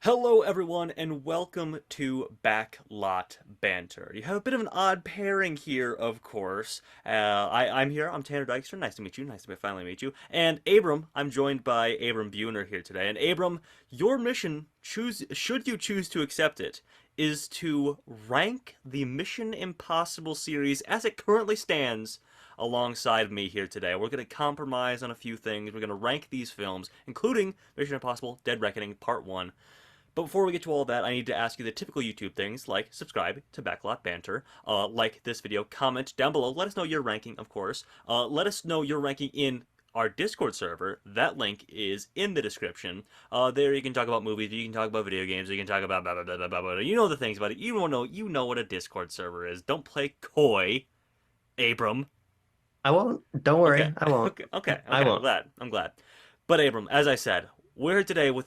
Hello, everyone, and welcome to Backlot Banter. You have a bit of an odd pairing here, of course. I'm here. I'm Tanner Dykstra. Nice to meet you. Nice to finally meet you. And Abram, I'm joined by Abram Buhner here today. And Abram, your mission, should you choose to accept it, is to rank the Mission Impossible series as it currently stands alongside me here today. We're going to compromise on a few things. We're going to rank these films, including Mission Impossible Dead Reckoning Part 1. But before we get to all that, I need to ask you the typical YouTube things, like subscribe to Backlot Banter, like this video, comment down below, let us know your ranking, of course. Let us know your ranking in our Discord server. That link is in the description. There you can talk about movies, you can talk about video games, you can talk about blah, blah, blah, blah, blah, blah. You know the things about it. You know what a Discord server is. Don't play coy, Abram. I won't. Don't Okay, worry. I won't. okay. I I'm won't. glad. I'm glad. But Abram, as I said, we're here today with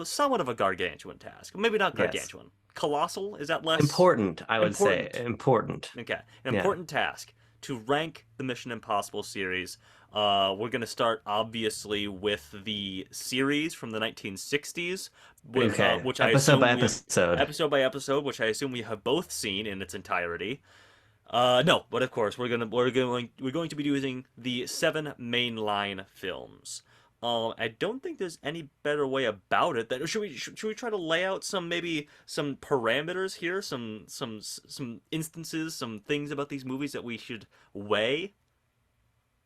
somewhat of a gargantuan task. Maybe not Yes. gargantuan. Colossal? Is that less Important, I would say. important? Important. Okay, an Yeah. important task to rank the Mission Impossible series. We're gonna start obviously with the series from the 1960s, Okay. which I Episode assume by we have episode. episode by episode, which I assume we have both seen in its entirety. No, but of course we're going to be using the seven mainline films. I don't think there's any better way about it. That should we try to lay out maybe some parameters here, some instances, some things about these movies that we should weigh?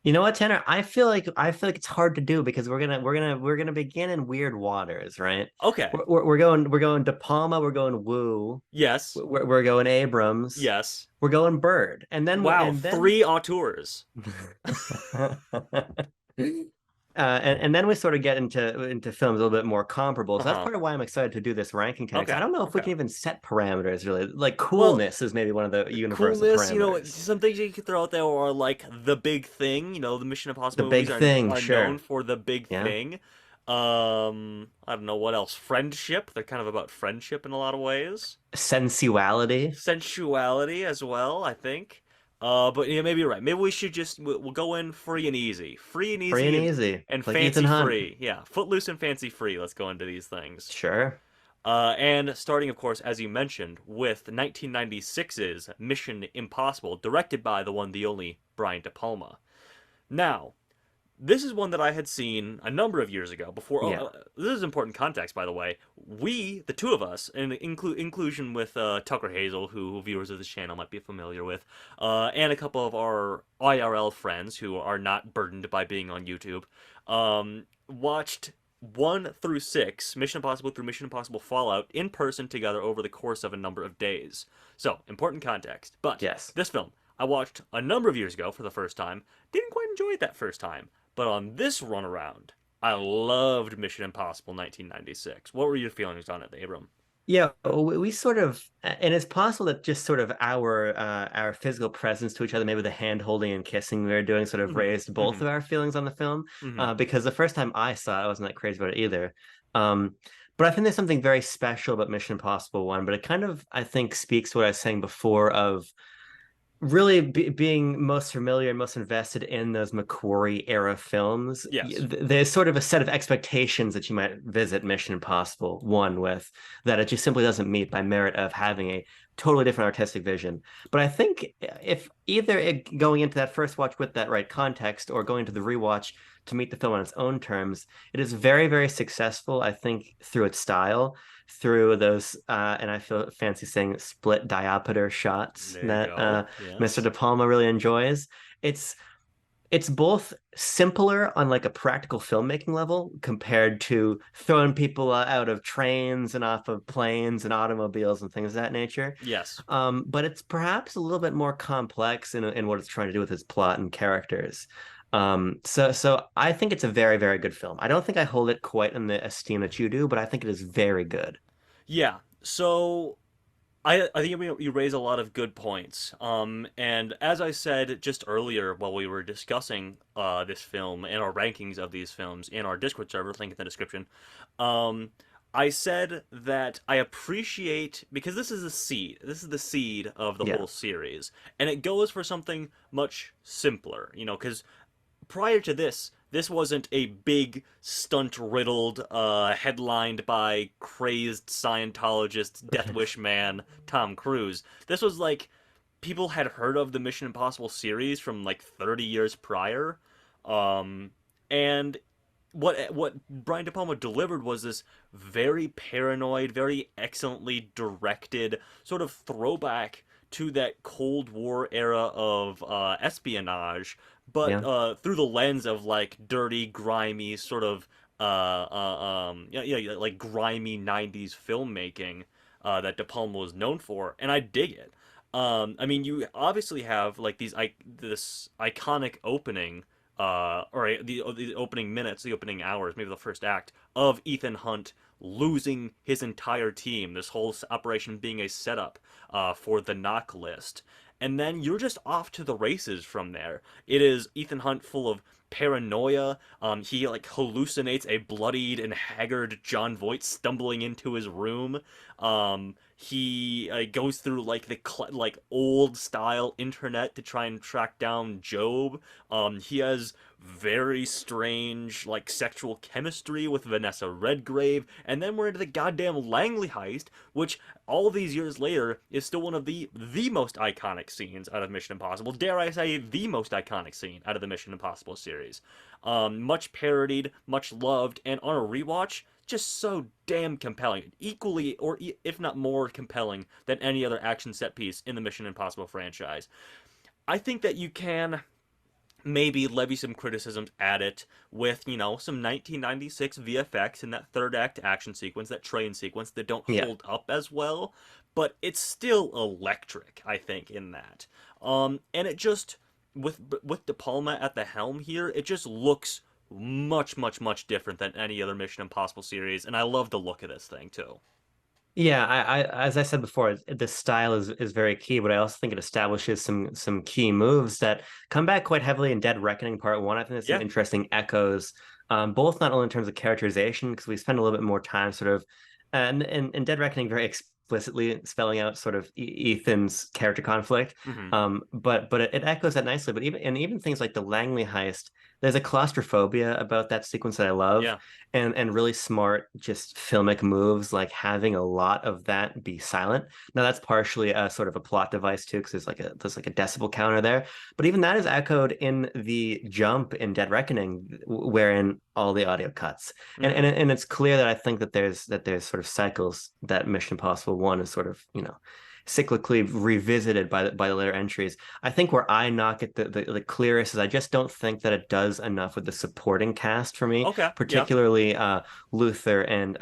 You know what, Tanner? I feel like it's hard to do because we're gonna begin in weird waters, right? Okay. We're going De Palma. We're going Woo. Yes. We're going Abrams. Yes. We're going Bird, and then we're Wow. and then. Three auteurs. And then we sort of get into films a little bit more comparable. So that's Uh-huh. part of why I'm excited to do this ranking tag. 'Cause I Okay. don't know if we Okay. can even set parameters really. Like Well, coolness is maybe one of the universal coolness, parameters. some things you could throw out there are like the big thing. The Mission The Impossible movies big are thing, are known sure. for the big Yeah. thing. I don't know what else. Friendship. They're kind of about friendship in a lot of ways. Sensuality. Sensuality as well, I think. But yeah, maybe you're right. Maybe we should we'll go in free and easy, Free and and easy. Like Ethan fancy Hunt. free. Yeah, footloose and fancy free. Let's go into these things. Sure. And starting, of course, as you mentioned, with 1996's Mission Impossible, directed by the one, the only Brian De Palma. Now, this is one that I had seen a number of years ago. Before, Yeah. this is important context, by the way. We, the two of us, and inclusion with Tucker Hazel, who viewers of this channel might be familiar with, and a couple of our IRL friends who are not burdened by being on YouTube, watched 1 through 6, Mission Impossible through Mission Impossible Fallout, in person together over the course of a number of days. So, important context. But, Yes. this film, I watched a number of years ago for the first time. Didn't quite enjoy it that first time. But on this runaround, I loved Mission Impossible 1996. What were your feelings on it, Abram? Yeah, we sort of, and it's possible that just sort of our physical presence to each other, maybe the hand holding and kissing we were doing, sort of Mm-hmm. raised both Mm-hmm. of our feelings on the film. Mm-hmm. Because the first time I saw it, I wasn't that crazy about it either. Um, but I think there's something very special about Mission Impossible One. But it kind of, I think, speaks to what I was saying before of really being most familiar and most invested in those McQuarrie era films. Yes. There's sort of a set of expectations that you might visit Mission Impossible one with that it just simply doesn't meet by merit of having a totally different artistic vision. But I think if either going into that first watch with that right context or going to the rewatch to meet the film on its own terms, it is very, very successful, I think, through its style, through those and I feel fancy saying split diopter shots There you that go. Mr. Yes. De Palma really enjoys. It's it's both simpler on like a practical filmmaking level compared to throwing people out of trains and off of planes and automobiles and things of that nature. Yes. But it's perhaps a little bit more complex in what it's trying to do with its plot and characters. So I think it's a very, very good film. I don't think I hold it quite in the esteem that you do, but I think it is very good. Yeah. So I think you raise a lot of good points. And as I said just earlier while we were discussing this film and our rankings of these films in our Discord server, link in the description, um, I said that I appreciate because this is a seed. This is the seed of the Yeah. whole series, and it goes for something much simpler. Because prior to this, This wasn't a big stunt riddled, headlined by crazed Scientologist Death Wish man Tom Cruise. This was like people had heard of the Mission Impossible series from like 30 years prior, um, and what Brian De Palma delivered was this very paranoid, very excellently directed sort of throwback to that Cold War era of espionage, but Yeah. through the lens of like dirty, grimy, sort of yeah, like grimy '90s filmmaking that De Palma was known for, and I dig it. I mean, you obviously have like this iconic opening or the opening minutes, the opening hours, maybe the first act of Ethan Hunt losing his entire team. This whole operation being a setup for the knock list, and then you're just off to the races from there. It is Ethan Hunt full of paranoia. He like hallucinates a bloodied and haggard John Voight stumbling into his room. He goes through like the like old style internet to try and track down Job. He has very strange like sexual chemistry with Vanessa Redgrave, and then we're into the goddamn Langley heist, which all these years later is still one of the most iconic scenes out of Mission Impossible. Dare I say the most iconic scene out of the Mission Impossible series. Much parodied, much loved, and on a rewatch, just so damn compelling. Equally, or if not more compelling than any other action set piece in the Mission Impossible franchise. I think that you can maybe levy some criticisms at it with, some 1996 VFX in that third act action sequence, that train sequence that don't Yeah. hold up as well, but it's still electric, I think, in that. And it just with De Palma at the helm here, it just looks much, much, much different than any other Mission Impossible series, and I love the look of this thing too. Yeah, as I said before, the style is very key, but I also think it establishes some key moves that come back quite heavily in Dead Reckoning Part One. I think there's some Yeah. interesting echoes, both not only in terms of characterization, because we spend a little bit more time sort of, and in Dead Reckoning very explicitly spelling out sort of Ethan's character conflict, Mm-hmm. but it echoes that nicely. But even things like the Langley heist, there's a claustrophobia about that sequence that I love, Yeah. and really smart just filmic moves like having a lot of that be silent. Now that's partially a sort of a plot device too, because there's like a decibel counter there. But even that is echoed in the jump in Dead Reckoning, wherein all the audio cuts. And Mm-hmm. and and it's clear that I think that there's sort of cycles that Mission Impossible One is sort of, cyclically revisited by the later entries. I think where I knock it the clearest is I just don't think that it does enough with the supporting cast for me, Okay. Yeah. particularly Luther and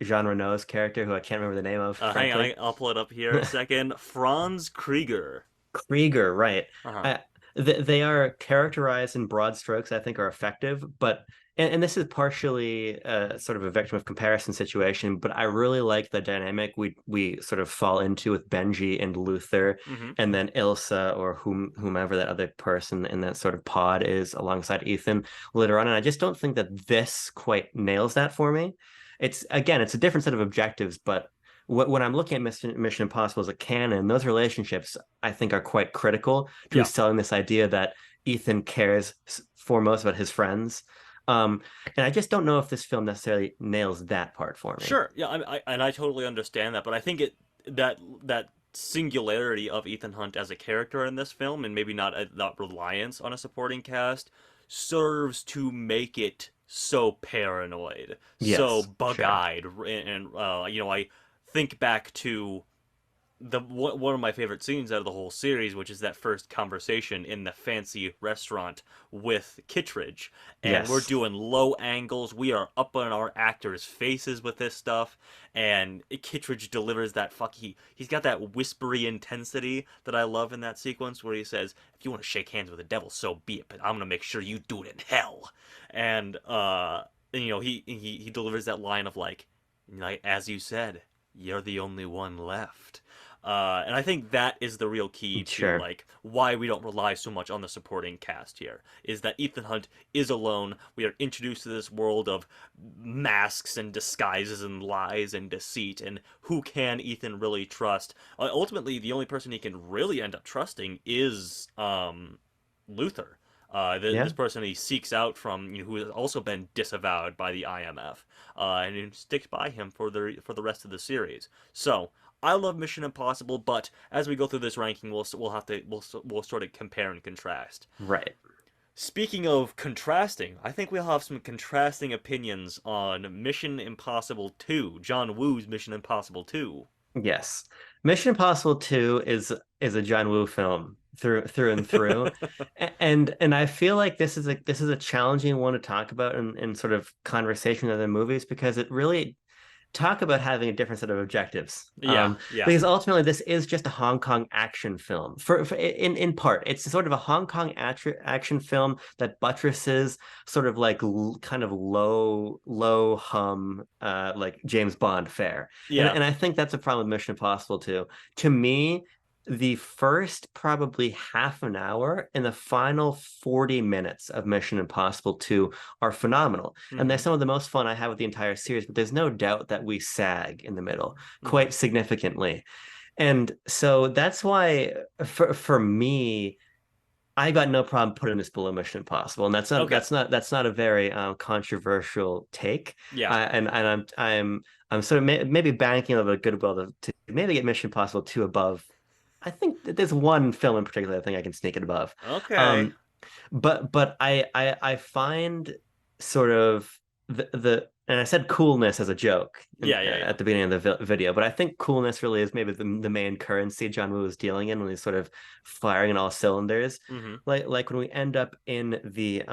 Jean Reno's character, who I can't remember the name of, Hang on, frankly. I'll pull it up here a second. Franz Krieger. Krieger, right. Uh-huh. I, they are characterized in broad strokes, I think are effective, but and this is partially sort of a victim of comparison situation, but I really like the dynamic we sort of fall into with Benji and Luther, Mm-hmm. and then Ilsa or whomever that other person in that sort of pod is alongside Ethan later on. And I just don't think that this quite nails that for me. It's a different set of objectives, but when I'm looking at Mission Impossible as a canon, those relationships I think are quite critical to Yeah. selling this idea that Ethan cares foremost about his friends. Um, and I just don't know if this film necessarily nails that part for me. Sure. Yeah, and I totally understand that, but I think that singularity of Ethan Hunt as a character in this film, and maybe not reliance on a supporting cast, serves to make it so paranoid, so Yes, sure. bug-eyed, and I think back to the one of my favorite scenes out of the whole series, which is that first conversation in the fancy restaurant with Kittredge, and we're Yes. doing low angles. We are up on our actors' faces with this stuff, and Kittredge delivers that he's got that whispery intensity that I love in that sequence where he says, "If you want to shake hands with the devil, so be it, but I'm gonna make sure you do it in hell." And he delivers that line of like as you said, you're the only one left. And I think that is the real key to Sure. like why we don't rely so much on the supporting cast here. Is that Ethan Hunt is alone. We are introduced to this world of masks and disguises and lies and deceit. And who can Ethan really trust? Ultimately, the only person he can really end up trusting is Luther. This Yeah. person he seeks out from, who has also been disavowed by the IMF, and he sticks by him for the rest of the series. So I love Mission Impossible, but as we go through this ranking, we'll have to we'll sort of compare and contrast. Right. Speaking of contrasting, I think we'll have some contrasting opinions on Mission Impossible 2, John Woo's Mission Impossible 2. Yes. Mission Impossible 2 is a John Woo film through and through. And I feel like this is a challenging one to talk about in sort of conversation with other movies because it really talk about having a different set of objectives. Yeah, yeah. Because ultimately this is just a Hong Kong action film. For in part, it's sort of a Hong Kong action film that buttresses sort of like kind of low hum like James Bond fare. And Yeah. and I think that's a problem with Mission Impossible too. To me, the first probably half an hour and the final 40 minutes of Mission Impossible 2 are phenomenal. And they're Mm-hmm. some of the most fun I have with the entire series, but there's no doubt that we sag in the middle Mm-hmm. quite significantly. And so that's why for me, I got no problem putting this below Mission Impossible. And that's not Okay. that's not that's not a very controversial take. Yeah. And I'm sort of maybe banking on a goodwill to maybe get Mission Impossible 2 above. I think that there's one film in particular I think I can sneak it above. Okay. Um, but I find sort of the and I said coolness as a joke Yeah, yeah, yeah. at the beginning of the video, but I think coolness really is maybe the main currency John Woo is dealing in when he's sort of firing in all cylinders. Mm-hmm. Like when we end up in the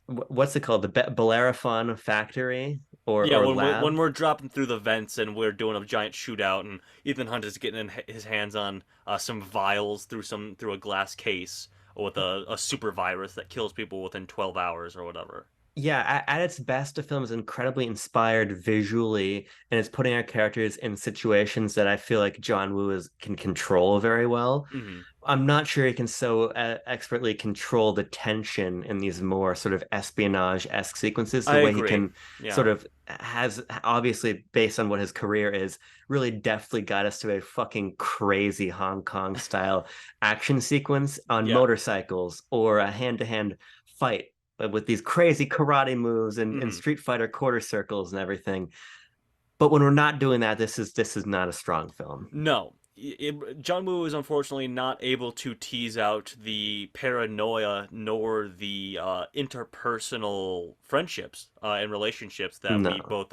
what's it called, the Bellerophon factory Yeah, or when lab. we're dropping through the vents and we're doing a giant shootout, and Ethan Hunt is getting his hands on some vials through a glass case with a super virus that kills people within 12 hours or whatever. Yeah, at its best, the film is incredibly inspired visually, and it's putting our characters in situations that I feel like John Woo can control very well. Mm-hmm. I'm not sure he can so expertly control the tension in these more sort of espionage-esque sequences, I the way he agree. can Yeah. sort of has obviously based on what his career is, really deftly got us to a fucking crazy Hong Kong style action sequence on Yeah. motorcycles or a hand-to-hand fight with these crazy karate moves and Mm-hmm. Street Fighter quarter circles and everything. But when we're not doing that, this is not a strong film. No, John Woo is unfortunately not able to tease out the paranoia nor the interpersonal friendships and relationships that we No. both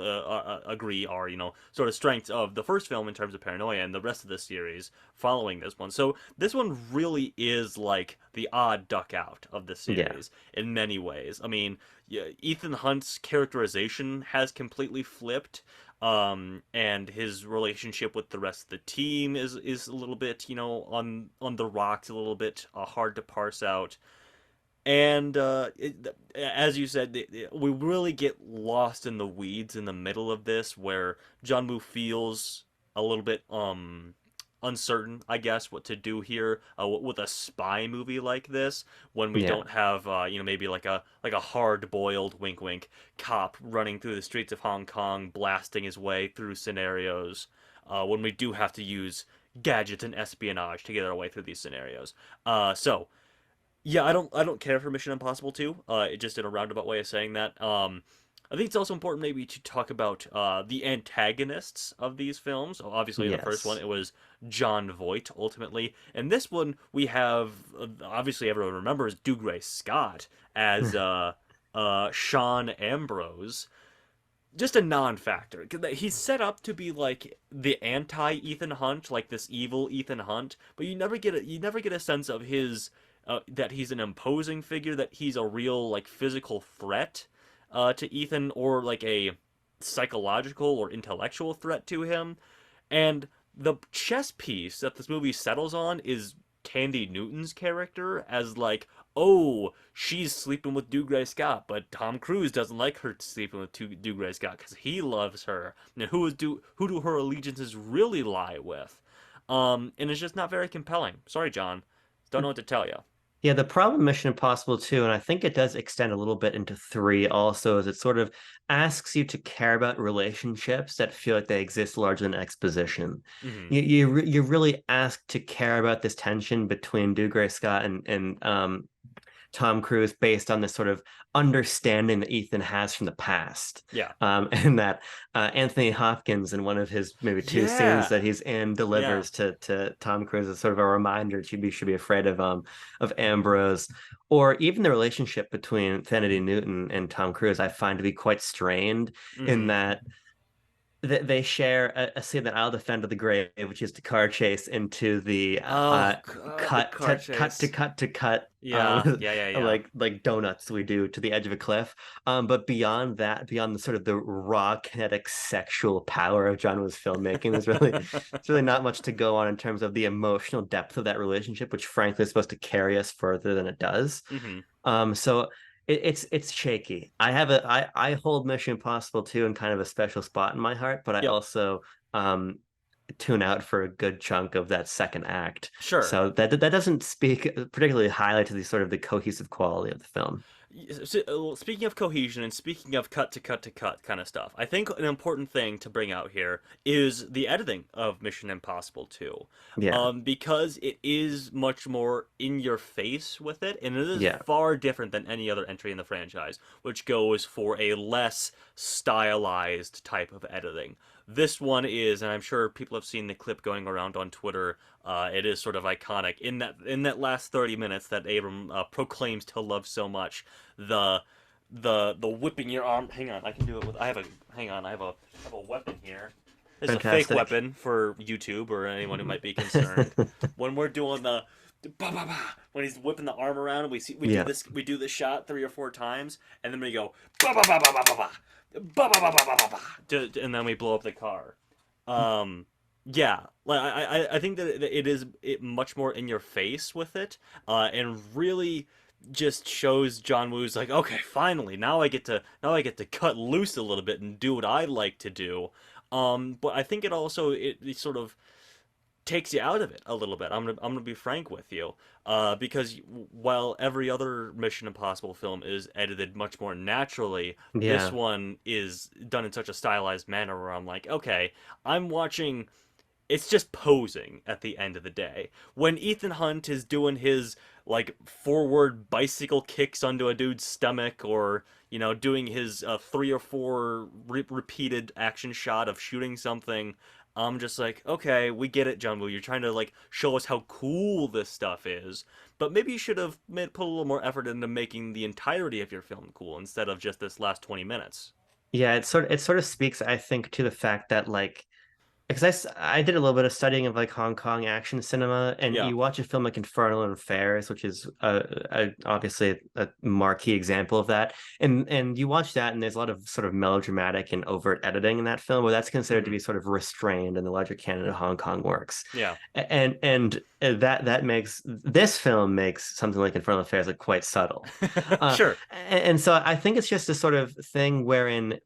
agree are, sort of strengths of the first film in terms of paranoia and the rest of the series following this one. So this one really is like the odd duck out of the Yeah. series in many ways. I mean, yeah, Ethan Hunt's characterization has completely flipped, and his relationship with the rest of the team is a little bit, on the rocks, a little bit hard to parse out. And as you said, we really get lost in the weeds in the middle of this, where John Woo feels a little bit uncertain, I guess, what to do here with a spy movie like this when we Yeah. don't have maybe like a hard boiled wink wink cop running through the streets of Hong Kong blasting his way through scenarios, when we do have to use gadgets and espionage to get our way through these scenarios. So yeah, I don't care for Mission Impossible 2. Just in a roundabout way of saying that. I think it's also important maybe to talk about the antagonists of these films. So obviously, in the first one, Yes. it was John Voight, ultimately. And this one, we have, obviously, everyone remembers Dougray Scott as Sean Ambrose. Just a non-factor. He's set up to be like the anti-Ethan Hunt, like this evil Ethan Hunt, but you never get a sense of his that he's an imposing figure, that he's a real like physical threat to Ethan, or like a psychological or intellectual threat to him. And the chess piece that this movie settles on is Tandy Newton's character as like, oh, she's sleeping with Dougray Scott, but Tom Cruise doesn't like her sleeping with Dougray Scott because he loves her. And who do her allegiances really lie with? And it's just not very compelling. Sorry, John, don't know what to tell you. Yeah, the problem Mission Impossible 2, and I think it does extend a little bit into 3 also, is it sort of asks you to care about relationships that feel like they exist largely in exposition. Hmm. You're really asked to care about this tension between Dougray Scott and Tom Cruise based on this sort of understanding that Ethan has from the past. Yeah. And that Anthony Hopkins in one of his maybe two scenes Yeah. that he's in Yeah. delivers to Tom Cruise as sort of a reminder that you should be afraid of Ambrose, or even the relationship between Trinity Newton and Tom Cruise. I find to be quite strained in Mm-hmm. that they share a scene that I'll defend to the grave, which is the car chase into the Oh God, the car chase. cut Yeah. Yeah. Yeah. Yeah. like donuts we do to the edge of a cliff. But beyond that, beyond the sort of the raw kinetic sexual power of John Woo's filmmaking, there's really not much to go on in terms of the emotional depth of that relationship, which frankly is supposed to carry us further than it does. Mm-hmm. So it's shaky. I hold Mission Impossible 2 in kind of a special spot in my heart, but I Yep. also um tune out for a good chunk of that second act. Sure. So that doesn't speak particularly highly to the sort of the cohesive quality of the film. Speaking of cohesion and speaking of cut to cut to cut kind of stuff, I think an important thing to bring out here is the editing of Mission Impossible 2. Yeah. Because it is much more in your face with it, and it is Yeah. far different than any other entry in the franchise, which goes for a less stylized type of editing. This one is, and I'm sure people have seen the clip going around on Twitter. It is sort of iconic in that last 30 minutes that Abram proclaims to love so much. The the whipping your arm. Hang on, I can do it with. I have a. Hang on, I have a weapon here. This is a fake Fantastic. weapon for YouTube or anyone who might be concerned. When we're doing the bah, bah, bah, when he's whipping the arm around, Yeah. we do this shot 3 or 4 times, and then we go bah, bah, bah, bah, bah, bah, bah, bah, bah, bah, bah, bah, bah, and then we blow up the car. Um, yeah, like I think that it is much more in your face with it, and really just shows John Woo's like, okay, finally, now I get to cut loose a little bit and do what I like to do. But I think it sort of takes you out of it a little bit. I'm gonna be frank with you, because while every other Mission Impossible film is edited much more naturally, this Yeah. one is done in such a stylized manner where I'm like, okay, I'm watching. It's just posing at the end of the day. When Ethan Hunt is doing his like forward bicycle kicks onto a dude's stomach, or doing his 3 or 4 repeated action shot of shooting something, I'm just like, okay, we get it, John Woo. You're trying to like show us how cool this stuff is, but maybe you should have put a little more effort into making the entirety of your film cool instead of just this last 20 minutes. Yeah, it sort of speaks, I think, to the fact that like because I did a little bit of studying of like Hong Kong action cinema, and Yeah. you watch a film like Infernal Affairs, which is obviously a marquee example of that, and you watch that, and there's a lot of sort of melodramatic and overt editing in that film, where that's considered to Mm-hmm. be sort of restrained in the larger canon of Hong Kong works, Yeah. and that makes this film makes something like Infernal Affairs like quite subtle, Sure. and so I think it's just a sort of thing wherein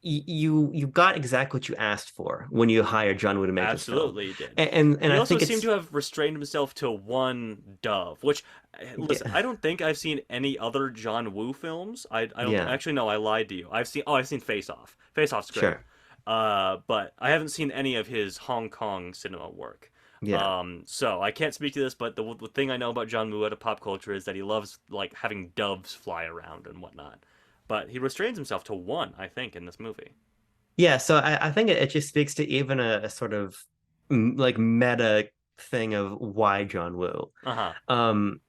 you got exactly what you asked for when you hired John Woo to make this film, Absolutely, he did. and He I also think seemed to it's have restrained himself to one dove, which, listen, yeah, I don't think I've seen any other John Woo films. I don't yeah, actually, no, I lied to you. I've seen Face Off. Face Off's great. sure, But I haven't seen any of his Hong Kong cinema work. yeah, So I can't speak to this, but the thing I know about John Woo out of pop culture is that he loves like having doves fly around and whatnot. But he restrains himself to one, I think, in this movie. yeah. So I think it just speaks to even a sort of like meta thing of why John Woo, Uh huh.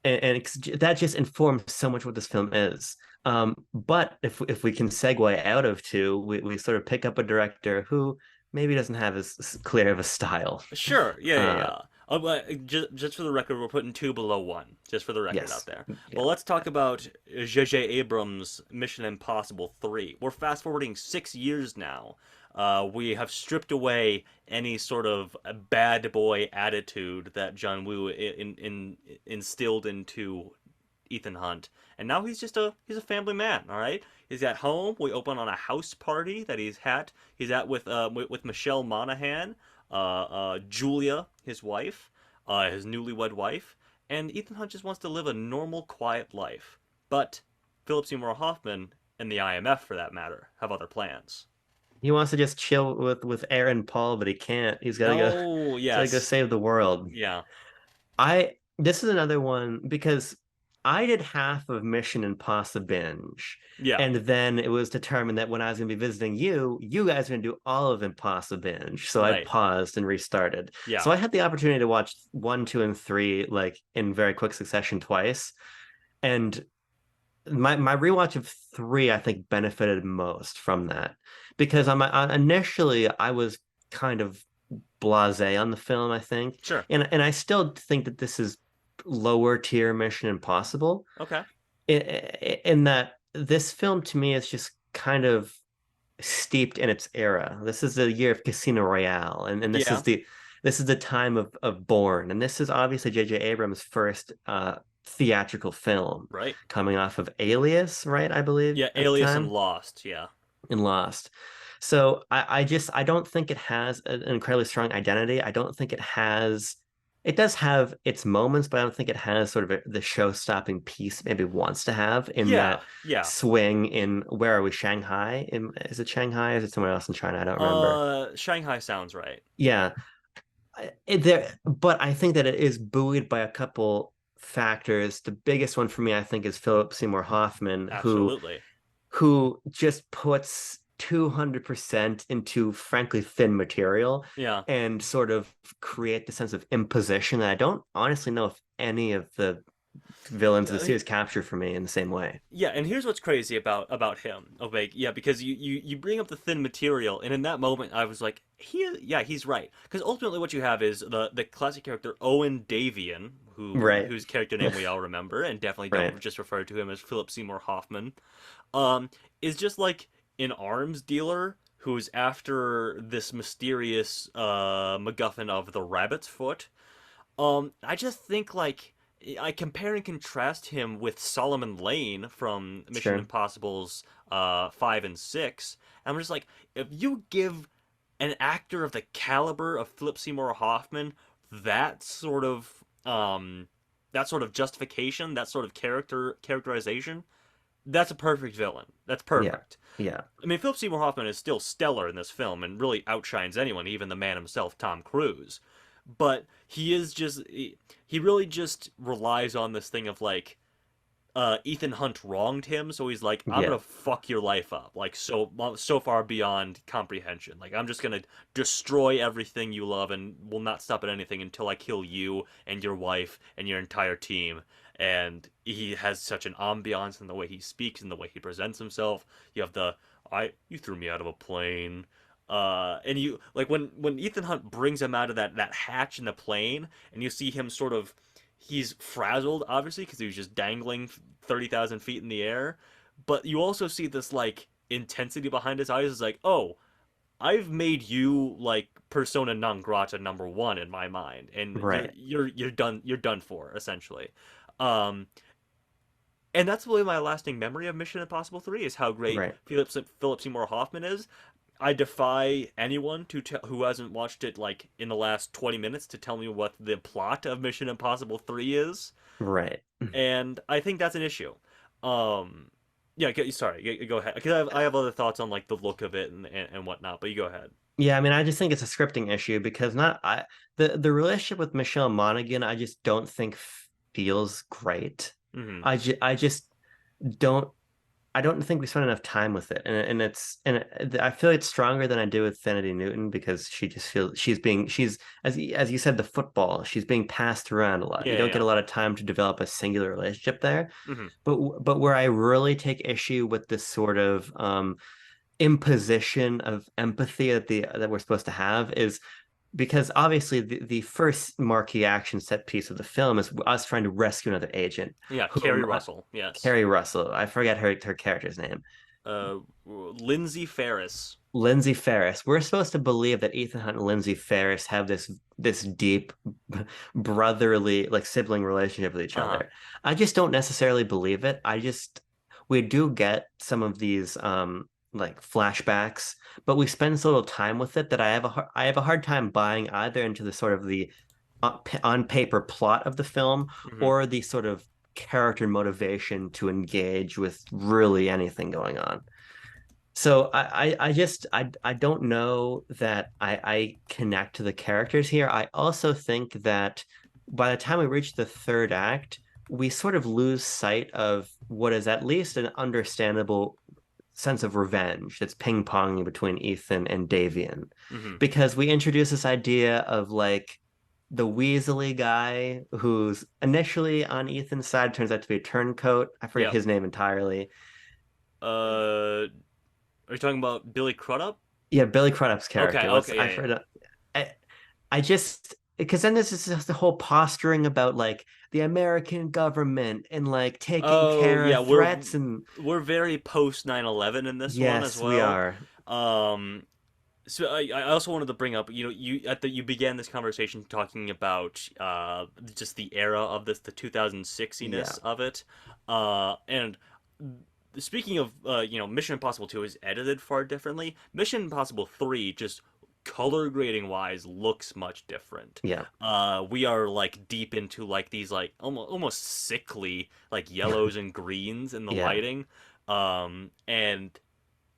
that just informs so much what this film is. But if we can segue out of two, we sort of pick up a director who maybe doesn't have as clear of a style. Sure. Yeah, yeah, Uh, yeah. But just for the record, we're putting two below one. Just for the record out yes, there. yeah. Well, let's talk about J.J. Abrams' Mission Impossible 3. We're fast forwarding 6 years now. We have stripped away any sort of bad boy attitude that John Woo instilled into Ethan Hunt, and now he's a family man. All right, he's at home. We open on a house party that he's at with Michelle Monaghan, Julia, his wife, his newlywed wife, and Ethan Hunt just wants to live a normal, quiet life. But Philip Seymour Hoffman and the IMF, for that matter, have other plans. He wants to just chill with Aaron Paul, but he can't. No, He's gotta go yes, save the world. yeah, I This is another one because I did half of Mission Impossible binge, Yeah, and then it was determined that when I was going to be visiting you, you guys were going to do all of Impossible binge. So I right. paused and restarted. Yeah, So I had the opportunity to watch one, two, and three like in very quick succession twice, and my rewatch of three I think benefited most from that because initially I was kind of blasé on the film, I think. sure. And I still think that this is lower tier Mission Impossible Okay. in that this film to me is just kind of steeped in its era. This is the year of Casino Royale, and Yeah, this is the time of Bourne, and this is obviously J.J. Abrams' first theatrical film, right. coming off of Alias, right? I believe Yeah, at the Alias and time, Lost. Yeah. and Lost. So I don't think it has an incredibly strong identity. I don't think it does have its moments, but I don't think it has sort of the show-stopping piece maybe wants to have in Yeah, that yeah. swing in where are we? Shanghai? Is it Shanghai? Is it somewhere else in China? I don't remember. Shanghai sounds right. Yeah, but I think that it is buoyed by a couple factors. The biggest one for me, I think, is Philip Seymour Hoffman, Absolutely. who just puts 200% into frankly thin material Yeah. and sort of create the sense of imposition that I don't honestly know if any of the villains of the Uh, series capture for me in the same way. Yeah, and here's what's crazy about him. Okay, yeah, because you bring up the thin material, and in that moment, I was like, yeah, he's right. Because ultimately, what you have is the classic character Owen Davian, Right. whose character name we all remember, and definitely Right. don't just refer to him as Philip Seymour Hoffman. Um, is just like an arms dealer who's after this mysterious MacGuffin of the rabbit's foot. I just think like I compare and contrast him with Solomon Lane from Mission Sure. Impossible's 5 and 6. And I'm just like, if you give an actor of the caliber of Philip Seymour Hoffman that sort of um that sort of justification, that sort of characterization, that's a perfect villain. That's Yeah. perfect. Yeah. I mean, Philip Seymour Hoffman is still stellar in this film and really outshines anyone, even the man himself, Tom Cruise. But he really just relies on this thing of like Ethan Hunt wronged him, so he's like, I'm Yeah. gonna fuck your life up, like so far beyond comprehension. Like I'm just gonna destroy everything you love and will not stop at anything until I kill you and your wife and your entire team. And he has such an ambiance in the way he speaks and the way he presents himself. You have the you threw me out of a plane. And you like when Ethan Hunt brings him out of that hatch in the plane, and you see him sort of he's frazzled, obviously, because he was just dangling 30,000 feet in the air. But you also see this, like, intensity behind his eyes. Is like, oh, I've made you, like, persona non grata number one in my mind. And you're, Right. you're, you're done, you're done for, essentially. Um, and that's really my lasting memory of Mission Impossible 3 is how great Right. Philip Seymour Hoffman is. I defy anyone who hasn't watched it like in the last 20 minutes to tell me what the plot of Mission Impossible 3 is, Right. and I think that's an issue. Um yeah, sorry, go ahead. Cuz I have other thoughts on like the look of it and whatnot, but you go ahead. Yeah, I mean, I just think it's a scripting issue because not I the relationship with Michelle Monaghan, I just don't think feels great. Mhm. I just don't I don't think we spent enough time with it, I feel it's stronger than I do with Trinity Newton because she just feels she's as you said the football she's being passed around a lot. You Yeah, don't get yeah. a lot of time to develop a singular relationship there. Mhm. But where I really take issue with this sort of imposition of empathy that we're supposed to have is because obviously the first marquee action set piece of the film is us trying to rescue another agent Yeah, Carrie whom Russell. Yes. Carrie Russell, I forget her character's name. Lindsay Ferris. Lindsay Ferris. We're supposed to believe that Ethan Hunt and Lindsay Ferris have this deep brotherly like sibling relationship with each Uh-huh. other. I just don't necessarily believe it. We do get some of these like flashbacks, but we spend so little time with it that I have a hard time buying either into the sort of the on paper plot of the film Mhm. or the sort of character motivation to engage with really anything going on. So I don't know that I connect to the characters here. I also think that by the time we reach the third act, we sort of lose sight of what is at least an understandable sense of revenge that's ping-ponging between Ethan and Davian. Hmm. Because we introduce this idea of like the Weasley guy who's initially on Ethan's side turns out to be a turncoat. I forget Yep. his name entirely. Are you talking about Billy Crudup? Yeah, Billy Crudup's Okay, character. What's okay, I yeah, yeah. forget. I, I just because then this is just the whole posturing about like the American government and like taking Oh, care yeah, of threats and we're very post 9/11 in this one as yes, we well. are. Um, so I also wanted to bring up, you began this conversation talking about just the era of this, the 2006-iness Yeah. of it, and speaking of Mission Impossible 2 is edited far differently. Mission Impossible 3 just color grading wise looks much different. Yeah. We are like deep into like these like almost sickly like yellows and greens in the Yeah. lighting. And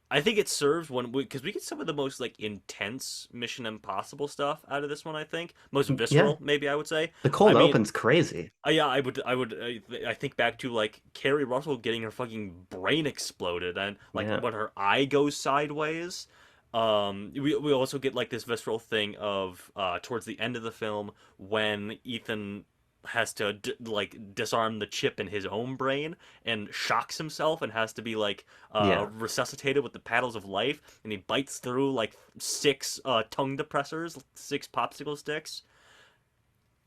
I think it serves when because we get some of the most like intense Mission Impossible stuff out of this one. I think most Yeah. visceral, maybe I would say. The I cold mean, open's crazy. yeah, I think back to like Carrie Russell getting her fucking brain exploded and like Yeah. when her eye goes sideways. We also get like this visceral thing of towards the end of the film when Ethan has to like disarm the chip in his own brain and shocks himself and has to be like Yeah. resuscitated with the paddles of life, and he bites through like six tongue depressors, six popsicle sticks.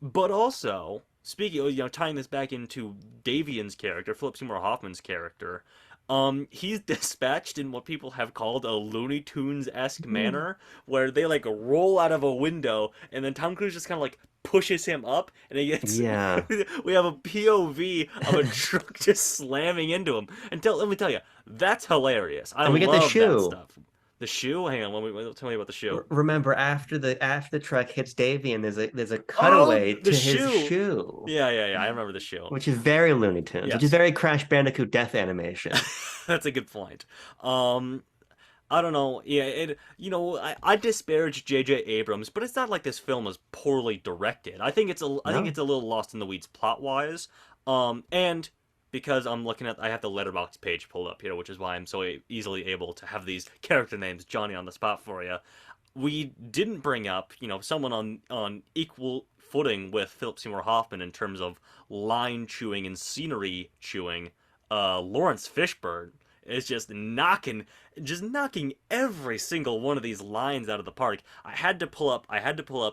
But also, speaking of, tying this back into Davian's character, Philip Seymour Hoffman's character, he's dispatched in what people have called a Looney Tunes-esque manner, where they like roll out of a window, and then Tom Cruise just kind of like pushes him up, and he gets. Yeah. We have a POV of a truck just slamming into him. And let me tell you, that's hilarious. I And we get the love that shoe. stuff. The shoe? Hang on, tell me about the shoe. Remember after the truck hits Davy and there's a Oh, cutaway the to his shoe. shoe, Yeah, yeah, yeah. I remember the shoe. which is very Looney Tunes, which is Yes, very Crash Bandicoot death animation. that's a good point. Um, I don't know. Yeah, I disparage J.J. Abrams, but it's not like this film is poorly directed. I think No. it's a little lost in the weeds plot wise. And because I have the letterbox page pulled up here, which is why I'm so easily able to have these character names Johnny on the spot for you. We didn't bring up, someone on equal footing with Philip Seymour Hoffman in terms of line chewing and scenery chewing. Lawrence Fishburne is just knocking every single one of these lines out of the park. I had to pull up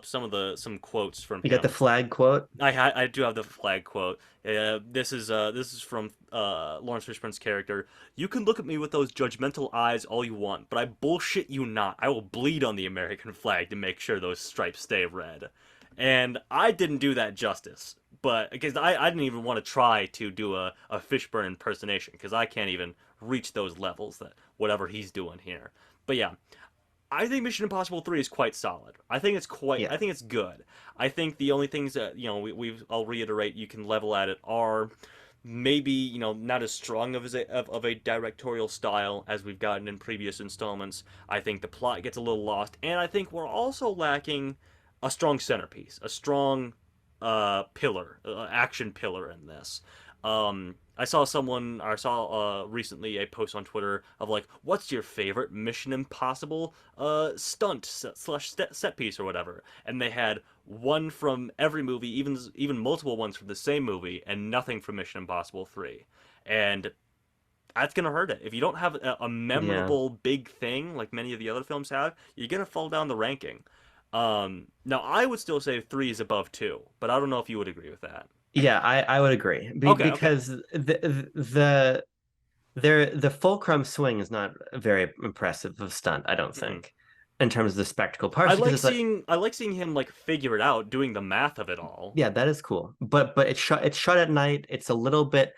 some quotes from You got the him. flag quote? I do have the flag quote. This is from Lawrence Fishburne's character. You can look at me with those judgmental eyes all you want, but I bullshit you not. I will bleed on the American flag to make sure those stripes stay red. And I didn't do that justice, but because I didn't even want to try to do a Fishburne impersonation because I can't even reach those levels that whatever he's doing here. But yeah, I think Mission Impossible 3 is quite solid. Yeah. I think it's good. I think the only things that, I'll reiterate you can level at it are maybe, not as strong of a directorial style as we've gotten in previous installments. I think the plot gets a little lost, and I think we're also lacking a strong centerpiece, a strong pillar, action pillar in this. I saw recently a post on Twitter of like, what's your favorite Mission Impossible stunt slash set piece or whatever, and they had one from every movie, even multiple ones from the same movie, and nothing from Mission Impossible 3, and that's gonna hurt it. If you don't have a Yeah. memorable big thing like many of the other films have, you're gonna fall down the ranking. Now I would still say 3 is above 2, but I don't know if you would agree with that. Yeah, I would agree. Okay, okay. Because the fulcrum swing is not very impressive of stunt, I don't Mm-mm. think, in terms of the spectacle, partially because it's like I like seeing him like figure it out, doing the math of it all. yeah, that is cool. But it's shot at night. It's a little bit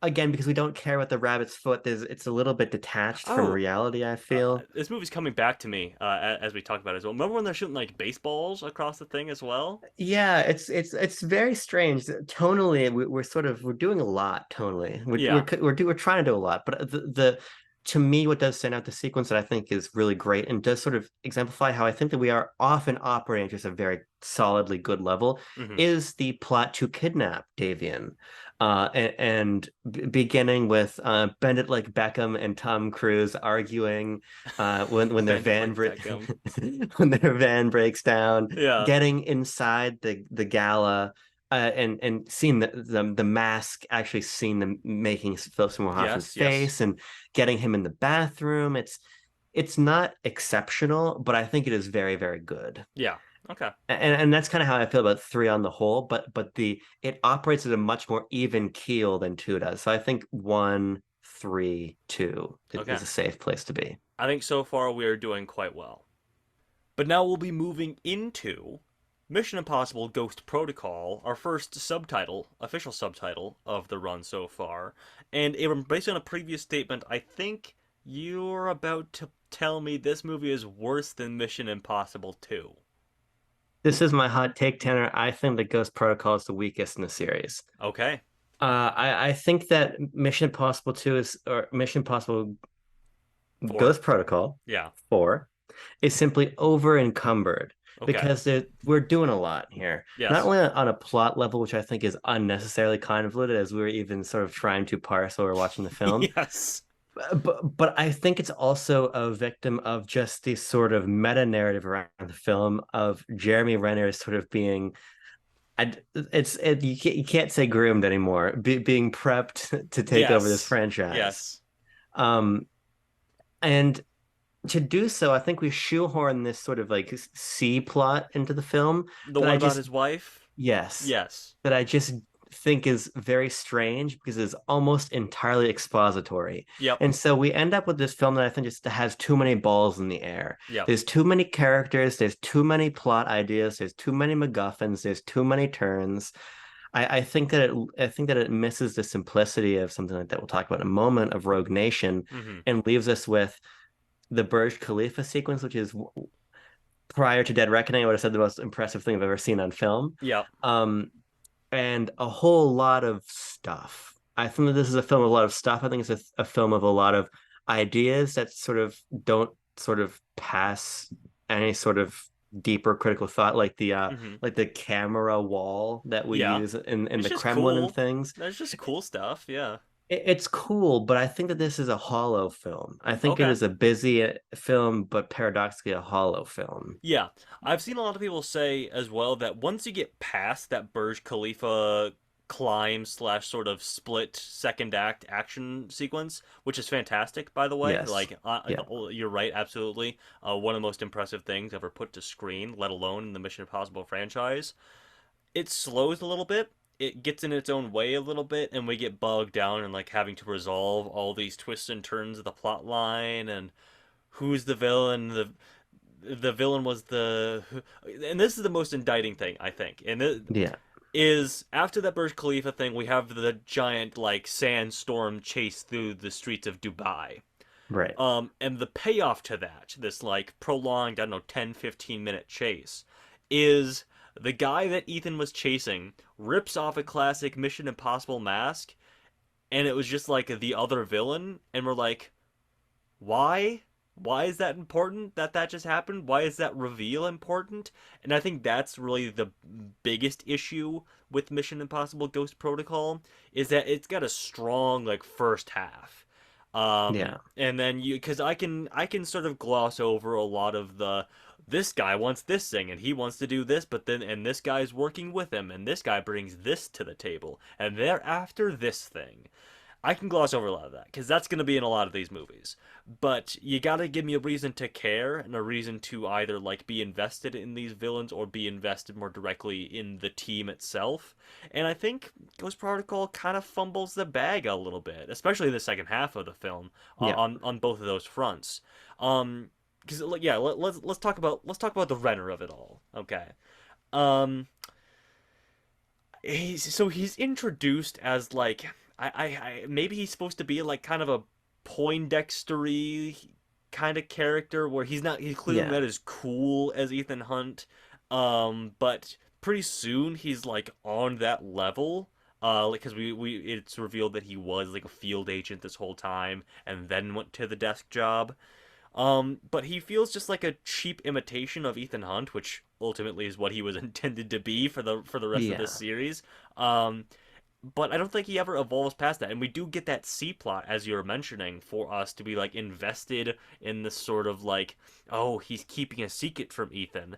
again because we don't care about the rabbit's foot. It's a little bit detached from Oh, reality, I feel. this movie's coming back to me as we talk about it as well. Remember when they're shooting like baseballs across the thing as well? Yeah, it's very strange. Tonally, we're doing a lot tonally. Yeah. We're trying to do a lot, but the to me, what does stand out the sequence that I think is really great and does sort of exemplify how I think that we are often operating just a very solidly good level Hmm. is the plot to kidnap Davian. Beginning with Bend It Like Beckham and Tom Cruise arguing when their Bend it like Beckham. when their van breaks down, Yeah. getting inside the gala, and seeing the mask, actually seeing them making Philip Seymour Hoffman's Yes. Yes. face, and getting him in the bathroom. It's not exceptional, but I think it is very, very good. Yeah. Okay. And that's kind of how I feel about three on the whole, but the it operates at a much more even keel than two does. So I think one, three, two Okay. is a safe place to be. I think so far we are doing quite well. But now we'll be moving into Mission Impossible Ghost Protocol, our first subtitle, official subtitle of the run so far. And Abram, based on a previous statement, I think you're about to tell me this movie is worse than Mission Impossible 2. This is my hot take, Tanner. I think the Ghost Protocol is the weakest in the series. Okay. I think that Mission Impossible 2 is, or Mission Impossible 4. Ghost Protocol Yeah. 4 is simply over encumbered Okay. because we're doing a lot here. Not Yes. only on a plot level, which I think is unnecessarily convoluted, as we were even sort of trying to parse while we are watching the film, Yes. but I think it's also a victim of just the sort of meta narrative around the film of Jeremy Renner sort of being. You can't say groomed anymore, being prepped to take over this Yes. franchise. Yes. Um, and to do so, I think we shoehorn this sort of like C plot into the film The that one I about just, his wife? yes, Yes. that I just think is very strange because it's almost entirely expository. Yep. And so we end up with this film that I think just has too many balls in the air. Yep. There's too many characters, there's too many plot ideas, there's too many MacGuffins, there's too many turns. I think that it misses the simplicity of something like that we'll talk about in a moment of Rogue Nation, Hmm. and leaves us with the Burj Khalifa sequence, which is prior to Dead Reckoning, I would have said the most impressive thing I've ever seen on film. Yep. Um, and a whole lot of stuff. I think that this is a film of a lot of stuff. I think it's a film of a lot of ideas that sort of don't sort of pass any sort of deeper critical thought, Hmm. like the camera wall that we Yeah. use in It's the just Kremlin and cool. things. That's just cool stuff. Yeah. It's cool, but I think that this is a hollow film. I think it Okay. is a busy film, but paradoxically a hollow film. Yeah. I've seen a lot of people say as well that once you get past that Burj Khalifa climb slash sort of split second act action sequence, which is fantastic, by the way. Yes. Yeah. You're right, absolutely. One of the most impressive things ever put to screen, let alone in the Mission Impossible franchise. It slows a little bit. It gets in its own way a little bit, and we get bogged down in like having to resolve all these twists and turns of the plot line and who's the villain. The villain was and this is the most indicting thing I think, and it Yeah. is after that Burj Khalifa thing, we have the giant like sandstorm chase through the streets of Dubai. Right. And the payoff to that, this like prolonged, I don't know, 10-15 minute chase, is the guy that Ethan was chasing rips off a classic Mission Impossible mask, and it was just like the other villain, and we're like, why? Why is that important that that just happened? Why is that reveal important? And I think that's really the biggest issue with Mission Impossible Ghost Protocol is that it's got a strong like first half. Yeah. And then because I can sort of gloss over a lot of the this guy wants this thing and he wants to do this, but then and this guy's working with him and this guy brings this to the table and they're after this thing. I can gloss over a lot of that because that's going to be in a lot of these movies. But you got to give me a reason to care and a reason to either like be invested in these villains or be invested more directly in the team itself. And I think Ghost Protocol kind of fumbles the bag a little bit, especially the second half of the film Yeah. on both of those fronts. Because yeah, let's talk about the Renner of it all. Okay. Um, he's introduced as like maybe he's supposed to be like kind of a Poindextery kind of character where he's clearly Yeah. not as cool as Ethan Hunt, but pretty soon he's like on that level. Because we it's revealed that he was like a field agent this whole time and then went to the desk job. But he feels just like a cheap imitation of Ethan Hunt, which ultimately is what he was intended to be for the rest of this Yeah. series. Um, but I don't think he ever evolves past that. And we do get that C plot, as you were mentioning, for us to be like invested in this sort of like, oh, he's keeping a secret from Ethan.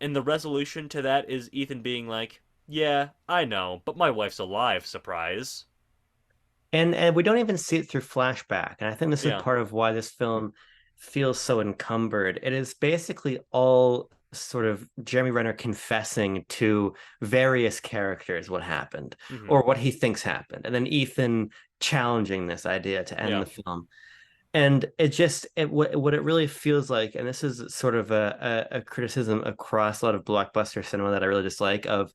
And the resolution to that is Ethan being like, yeah, I know, but my wife's alive, surprise. And we don't even see it through flashback. And I think this is Yeah. part of why this film feels so encumbered. It is basically all sort of Jeremy Renner confessing to various characters what happened Hmm. or what he thinks happened. And then Ethan challenging this idea to end Yeah. the film. And what it really feels like, and this is sort of a criticism across a lot of blockbuster cinema that I really dislike of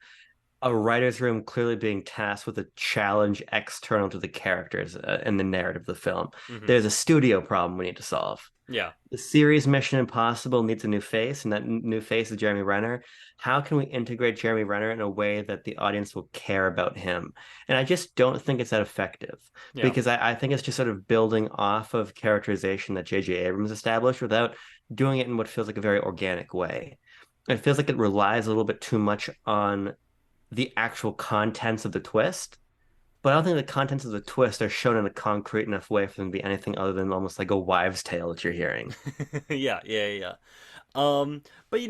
a writer's room clearly being tasked with a challenge external to the characters in the narrative of the film. Hmm. There's a studio problem we need to solve. Yeah. The series Mission Impossible needs a new face, and that new face is Jeremy Renner. How can we integrate Jeremy Renner in a way that the audience will care about him? And I just don't think it's that effective Yeah. because I think it's just sort of building off of characterization that J.J. Abrams established without doing it in what feels like a very organic way. It feels like it relies a little bit too much on the actual contents of the twist, but I don't think the contents of the twist are shown in a concrete enough way for them to be anything other than almost like a wives' tale that you're hearing. Yeah. Yeah. Yeah. But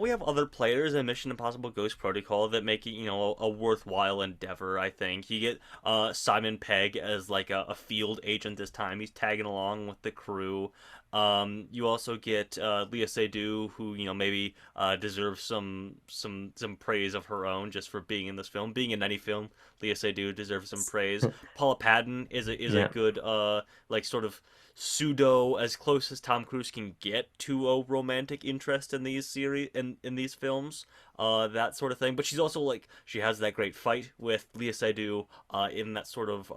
we have other players in Mission Impossible Ghost Protocol that make it a worthwhile endeavor. I think you get Simon Pegg as like a field agent this time. He's tagging along with the crew. You also get Leah Seydoux, who maybe deserves some praise of her own just for being in this film. Being in any film, Leah Seydoux deserves some praise. Paula Patton is a Yeah, good like sort of pseudo as close as Tom Cruise can get to a romantic interest in these series in these films, that sort of thing. But she's also like she has that great fight with Leah Seydoux in that sort of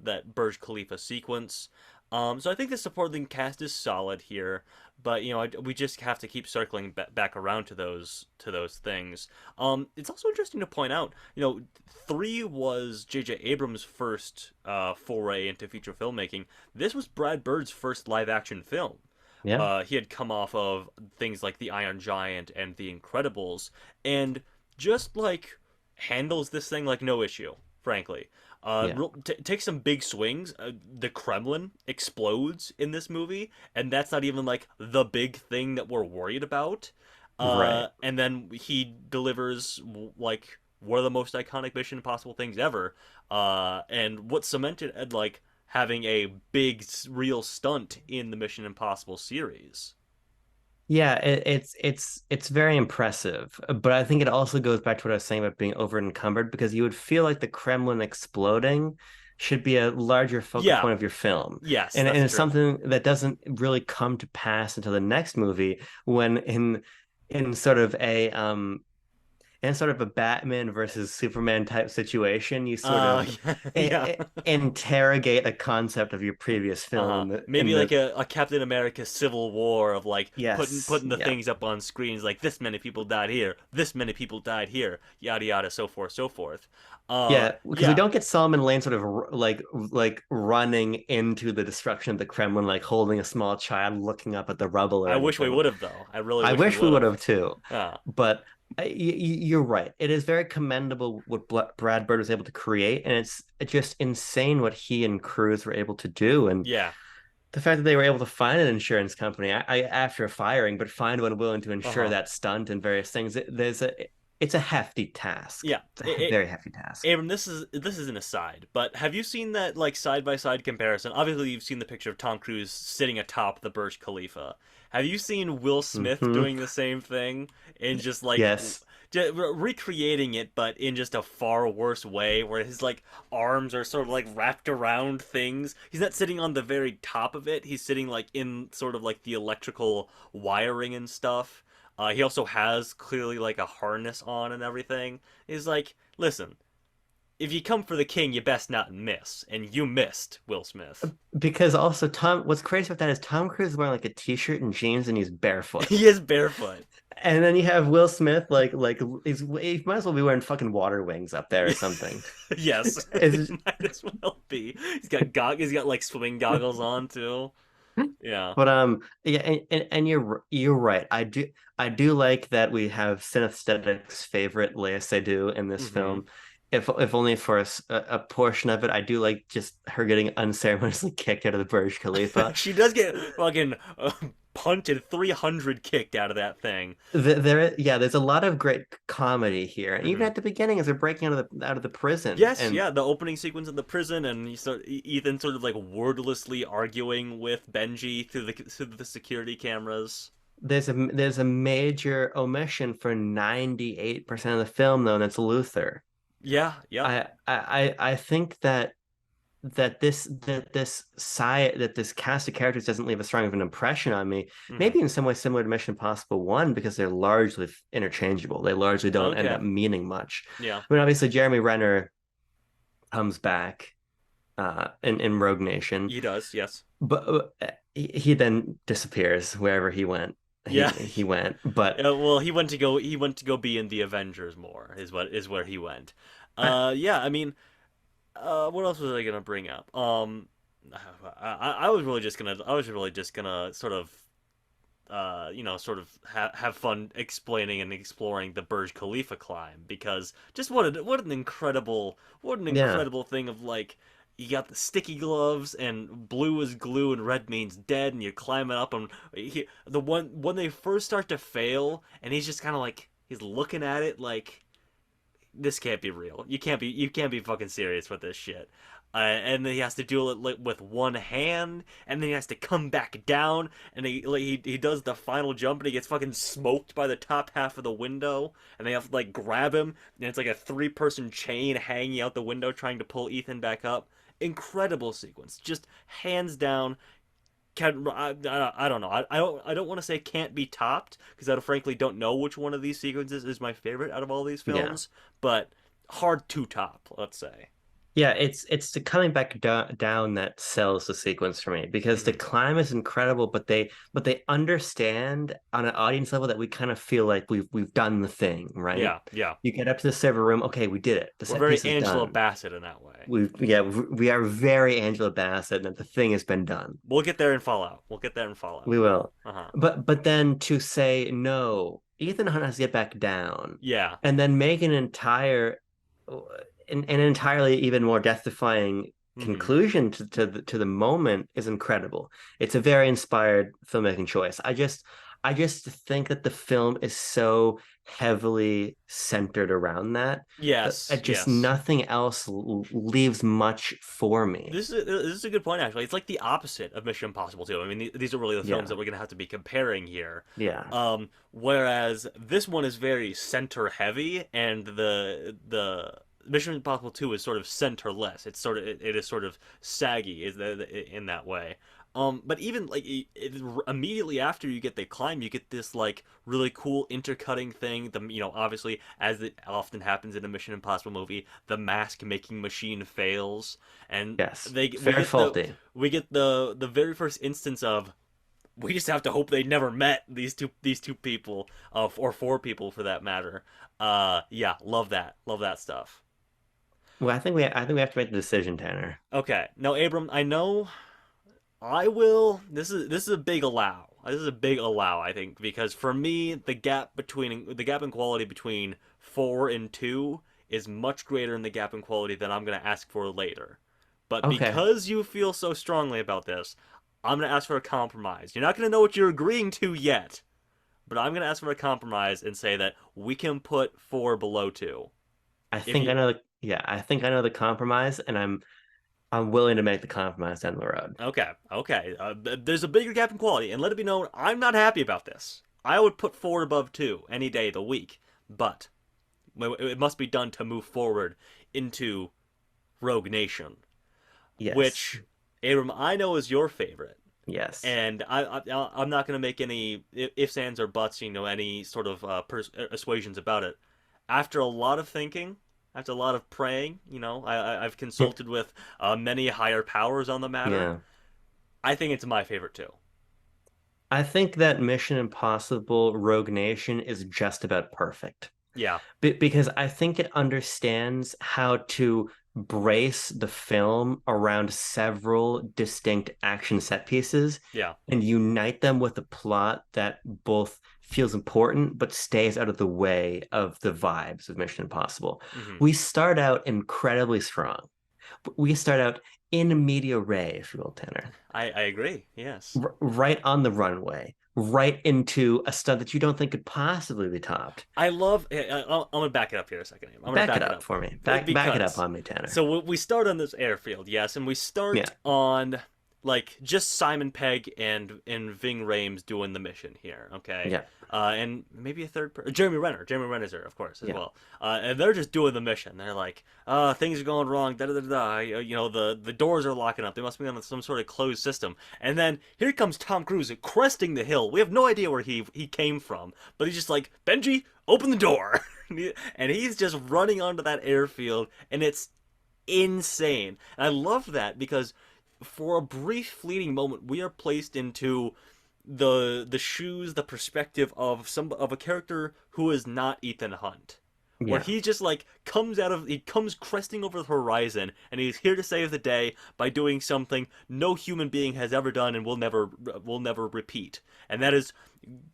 that Burj Khalifa sequence. So I think the supporting cast is solid here, but we just have to keep circling back around to those things. It's also interesting to point out, three was J.J. Abrams' first foray into feature filmmaking. This was Brad Bird's first live action film. yeah, He had come off of things like The Iron Giant and The Incredibles, and just like handles this thing like no issue, frankly. yeah, Takes some big swings. The Kremlin explodes in this movie, and that's not even like the big thing that we're worried about. right. And then he delivers like one of the most iconic Mission Impossible things ever. And what cemented like having a big real stunt in the Mission Impossible series. Yeah, it's very impressive, but I think it also goes back to what I was saying about being over encumbered because you would feel like the Kremlin exploding should be a larger focal Yeah, point of your film. yes, And that's it's true. something that doesn't really come to pass until the next movie when in sort of a in sort of a Batman versus Superman type situation, you sort of Yeah. interrogate a concept of your previous film Uh-huh. Maybe in like the a Captain America Civil War of like yes, putting the yeah. things up on screens like this many people died here, this many people died here, yada yada, so forth, so forth. Yeah, because we Yeah. don't get Solomon Lane sort of like running into the destruction of the Kremlin, like holding a small child looking up at the rubble or I wish we anything. would have though. I really I wish we wish we would would have. have too, Yeah. but you're right. It is very commendable what Brad Bird was able to create, and it's just insane what he and Cruz were able to do. And Yeah. the fact that they were able to find an insurance company after firing, but find one willing to insure Uh-huh. that stunt and various things, it's a hefty task. Yeah. It's a very hefty task. Abram, this is an aside, but have you seen that like side by side comparison? Obviously, you've seen the picture of Tom Cruise sitting atop the Burj Khalifa. Have you seen Will Smith Hmm. doing the same thing in just like Yes. recreating it, but in just a far worse way, where his like arms are sort of like wrapped around things. He's not sitting on the very top of it. He's sitting like in sort of like the electrical wiring and stuff. He also has clearly like a harness on and everything. He's like, listen, if you come for the king, you best not miss. And you missed, Will Smith. Because also what's crazy about that is Tom Cruise is wearing like a t-shirt and jeans and he's barefoot. He is barefoot. And then you have Will Smith like he might as well be wearing fucking water wings up there or something. Yes, It's it might as well be. He's got like swimming goggles on too. Yeah. But yeah, and you're right. I do like that we have synesthetics favorite Leia Seydoux in this Hmm. film. If only for a portion of it, I do like just her getting unceremoniously kicked out of the Burj Khalifa. She does get fucking punted 300 kicked out of that thing. Yeah, there's a lot of great comedy here, and even Hmm. at the beginning, as they're breaking out of the prison, Yes, and yeah, the opening sequence in the prison, and Ethan sort of like wordlessly arguing with Benji through the security cameras. there's a major omission for 98% of the film, though, and that's Luther. Yeah, yep. I think that this cast of characters doesn't leave as strong of an impression on me. Hmm. Maybe in some way similar to Mission Impossible 1 because they're largely interchangeable. They largely don't end Okay. up meaning much. Yeah, I mean, obviously Jeremy Renner comes back in Rogue Nation, he does. Yes. but he then disappears wherever he went. He Yeah. he went, but Yeah, well, he went to go be in the Avengers more is where he went. I, Yeah, I mean, what else was I gonna bring up? I was really just gonna sort of sort of have fun explaining and exploring the Burj Khalifa climb because just what an yeah, incredible thing of like you got the sticky gloves and blue is glue and red means dead and you're climbing up and the one when they first start to fail and he's just kind of like he's looking at it like this can't be real. You can't be fucking serious with this shit. And then he has to do it like, with one hand, and then he has to come back down, and he does the final jump, and he gets fucking smoked by the top half of the window, and they have to like grab him, and it's like a three-person chain hanging out the window trying to pull Ethan back up. Incredible sequence, just hands down. I don't know. I don't want to say can't be topped because I frankly don't know which one of these sequences is my favorite out of all these yeah. films, but hard to top, let's say. Yeah, it's the coming back down that sells the sequence for me because the Hmm. climb is incredible, but they understand on an audience level that we kind of feel like we've done the thing, right? Yeah, yeah. You get up to the server room, okay, we did it. The We're set very piece is Angela done. Bassett in that way. We are very Angela Bassett, and the thing has been done. We'll get there in Fallout. We'll get there in Fallout. We will. Uh huh. But then to say no, Ethan Hunt has to get back down Yeah. and then make an entirely even more death-defying Hmm. conclusion to the moment is incredible. It's a very inspired filmmaking choice. I just think that the film is so heavily centered around that. Yes. Just Yes. nothing else leaves much for me. This is a good point actually. It's like the opposite of Mission Impossible 2. I mean, these are really the films Yeah. that we're gonna have to be comparing here. Yeah. Whereas this one is very center heavy, and the Mission Impossible 2 is sort of centerless. It is sort of saggy in that way. But even like immediately after you get the climb, you get this like really cool intercutting thing. Obviously as it often happens in a Mission Impossible movie, the mask making machine fails, and Yes. they It's we very get the faulty. we get the very first instance of we just have to hope they never met these two people, or four people for that matter. Yeah, love that stuff. Well, I think we have to make the decision, Tanner. Okay, now Abram, I know I will. This is a big allow. This is a big allow, I think, because for me, the gap in quality between 4 and 2 is much greater in the gap in quality than I'm gonna ask for later. But Okay. because you feel so strongly about this, I'm gonna ask for a compromise. You're not gonna know what you're agreeing to yet, but I'm gonna ask for a compromise and say that we can put 4 below 2. If you I think I know the compromise, and I'm willing to make the compromise down the road. Okay, okay. There's a bigger gap in quality, and let it be known, I'm not happy about this. I would put 4 above 2 any day of the week, but it must be done to move forward into Rogue Nation, Yes. which, Abram, I know is your favorite, Yes. and I'm not going to make any ifs, ands, or buts, any sort of persuasions about it. After a lot of thinking, after a lot of praying, I've consulted with many higher powers on the matter. Yeah. I think it's my favorite too. I think that Mission Impossible Rogue Nation is just about perfect. Yeah. Because I think it understands how to brace the film around several distinct action set pieces Yeah. and unite them with a plot that both feels important but stays out of the way of the vibes of Mission Impossible. Hmm. We start out incredibly strong. We start out in media ray, if you will, Tanner, I agree. Yes. right on the runway, right into a stunt that you don't think could possibly be topped. I love. I'm gonna back it up here a second. I'm gonna Back it back it up up for me. Back it up because on me, Tanner. so we start on this airfield, yes, and we Yeah, start on like just Simon Pegg and Ving Rhames doing the mission here, okay, yeah, and maybe a third Jeremy Renner. Jeremy Renner's there, of course, as yeah. well, and they're just doing the mission. They're like, things are going wrong. Da da da da. You know, the doors are locking up. They must be on some sort of closed system. And then here comes Tom Cruise cresting the hill. We have no idea where he came from, but he's just like, Benji, open the door. And he's just running onto that airfield, and it's insane. And I love that because for a brief fleeting moment we are placed into the shoes, the perspective of a character who is not Ethan Hunt. Where Yeah. he just like he comes cresting over the horizon and he's here to save the day by doing something no human being has ever done and will never repeat. And that is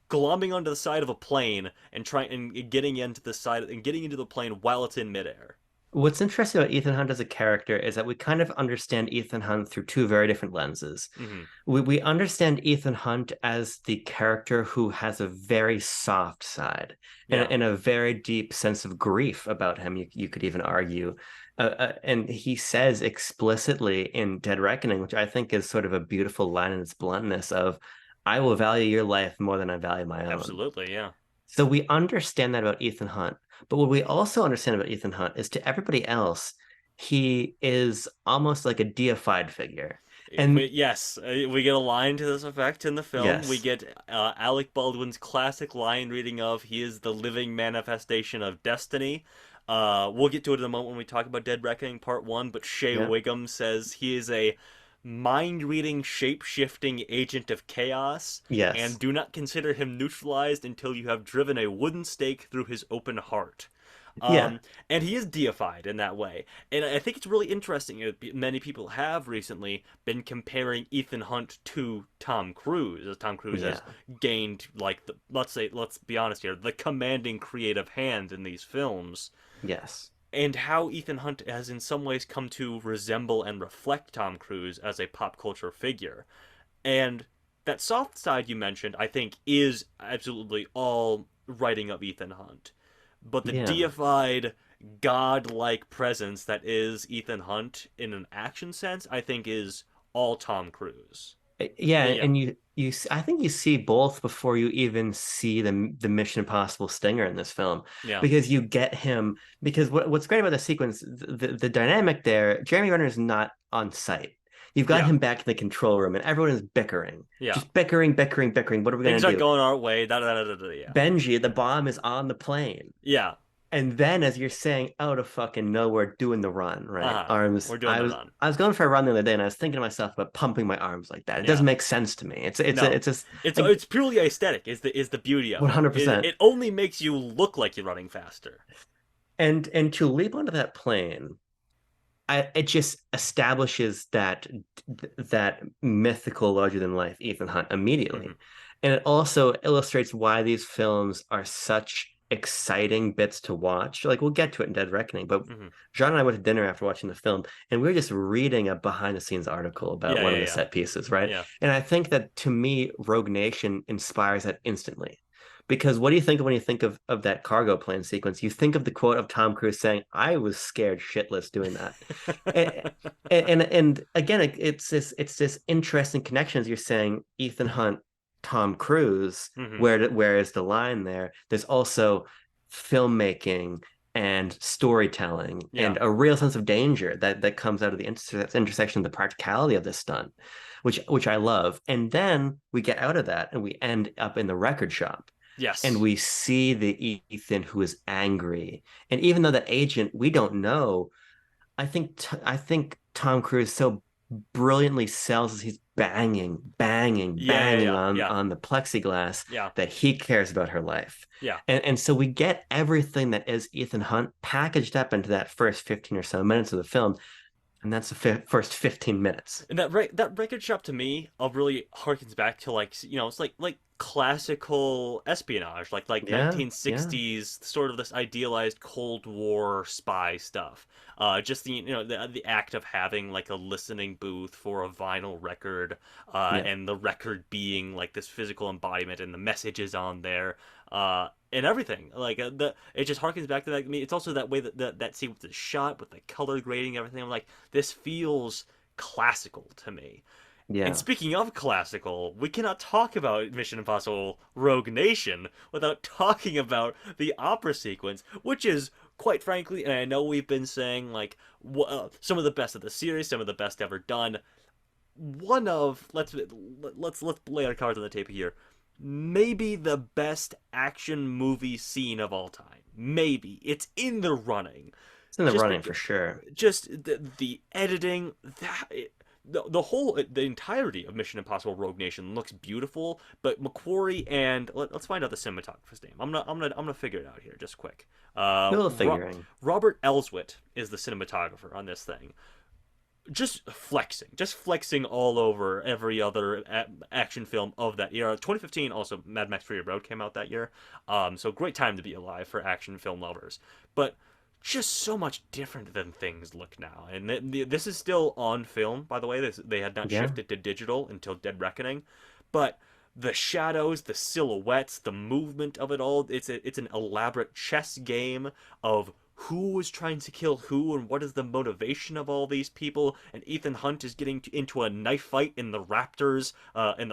glomming onto the side of a plane and trying and getting into the side and getting into the plane while it's in midair. What's interesting about Ethan Hunt as a character is that we kind of understand Ethan Hunt through two very different lenses. Hmm. We understand Ethan Hunt as the character who has a very soft side Yeah, and a very deep sense of grief about him, you could even argue. And he says explicitly in Dead Reckoning, which I think is sort of a beautiful line in its bluntness of, I will value your life more than I value my own. absolutely. Yeah. So we understand that about Ethan Hunt. But what we also understand about Ethan Hunt is to everybody else, he is almost like a deified figure. And Yes, we get a line to this effect in the film. We yes, get Alec Baldwin's classic line reading of "He is the living manifestation of destiny." We'll get to it in a moment when we talk about Dead Reckoning Part One. But Shea yeah, Wiggum says he is a mind-reading, shape-shifting agent of chaos, and yes, do not consider him neutralized until you have driven a wooden stake through his open heart. yeah, Um, and he is deified in that way. And I think it's really interesting that many people have recently been comparing Ethan Hunt to Tom Cruise, as Tom Cruise yeah, has gained, like, let's be honest here, the commanding creative hand in these films, yes, and how Ethan Hunt has in some ways come to resemble and reflect Tom Cruise as a pop culture figure. And that soft side you mentioned, I think, is absolutely all writing of Ethan Hunt. But the yeah. deified, godlike presence that is Ethan Hunt in an action sense, I think, is all Tom Cruise. Yeah, Yeah, and I think you see both before you even see the Mission Impossible stinger in this film, yeah, because you get him. Because what's great about the sequence, the dynamic there, Jeremy Renner is not on site. You've got yeah, him back in the control room, and everyone is bickering, yeah. just bickering, bickering, bickering. What are we gonna Things aren't do? going our way. Da da da da da. Yeah, Benji, the bomb is on the plane. yeah. And then as you're saying out of fucking nowhere, doing the run, Uh right? huh. Arms. We're doing I the was run. I was going for a run the other day and I was thinking to myself about pumping my arms like that. It Yeah. doesn't make sense to me. No, It's just it's like it's purely aesthetic. Is the beauty of it. It 100%. it only makes you look like you're running faster. And to leap onto that plane, it just establishes that mythical larger than life Ethan Hunt Hmm. immediately. And it also illustrates why these films are such exciting bits to watch. Like we'll get to it in Dead Reckoning, but Hmm. John and I went to dinner after watching the film, and we were just reading a behind the scenes article about Yeah, one of yeah, the yeah, set pieces, right? yeah. And I think that to me, Rogue Nation inspires that instantly. Because what do you think of when you think of that cargo plane sequence? You think of the quote of Tom Cruise saying, "I was scared shitless doing that." And and again, it's this interesting connection as you're saying Ethan Hunt, Tom Cruise. Hmm. Where is the line there? There's also filmmaking and storytelling Yeah. and a real sense of danger that comes out of the intersection of the practicality of this stunt, which I love. And then we get out of that and we end up in the record shop and Yes. we see the Ethan who is angry. And even though that agent we don't know, I think Tom Cruise so brilliantly sells as he's Yeah, yeah, banging yeah, yeah, on the plexiglass yeah, that he cares about her life. yeah. And so we get everything that is Ethan Hunt packaged up into that first 15 or so minutes of the film, and that's the first 15 minutes. And that record shop to me really harkens back to it's like classical espionage, like Yeah, yeah, 1960s sort of this idealized Cold War spy stuff. Just the act of having like a listening booth for a vinyl record, yeah, and the record being like this physical embodiment, and the messages on there. And everything like the it just harkens back to that. I mean, it's also that way that scene with the shot, with the color grading, everything. I'm like, this feels classical to me. And yeah. speaking of classical, we cannot talk about Mission Impossible Rogue Nation without talking about the opera sequence, which is, quite frankly, and I know we've been saying like some of the best of the series, some of the best ever done. One of let's lay our cards on the table here. Maybe the best action movie scene of all time. Maybe it's in the running. It's in the Just running be, for sure. just the editing, the entirety of Mission Impossible Rogue Nation looks beautiful, but McQuarrie and us find out the cinematographer's name. I'm gonna figure it out here just quick. Uh, Little Ro- figuring. Robert Elswit is the cinematographer on this thing. Just flexing all over every other action film of that year. 2015 also Mad Max Fury Road came out that year. So great time to be alive for action film lovers. But just so much different than things look now. And this is still on film, by the way. They had not Yeah. shifted to digital until Dead Reckoning, but the shadows, the silhouettes, the movement of it all, it's an elaborate chess game of who is trying to kill who and what is the motivation of all these people. And Ethan Hunt is getting into a knife fight in the rafters, in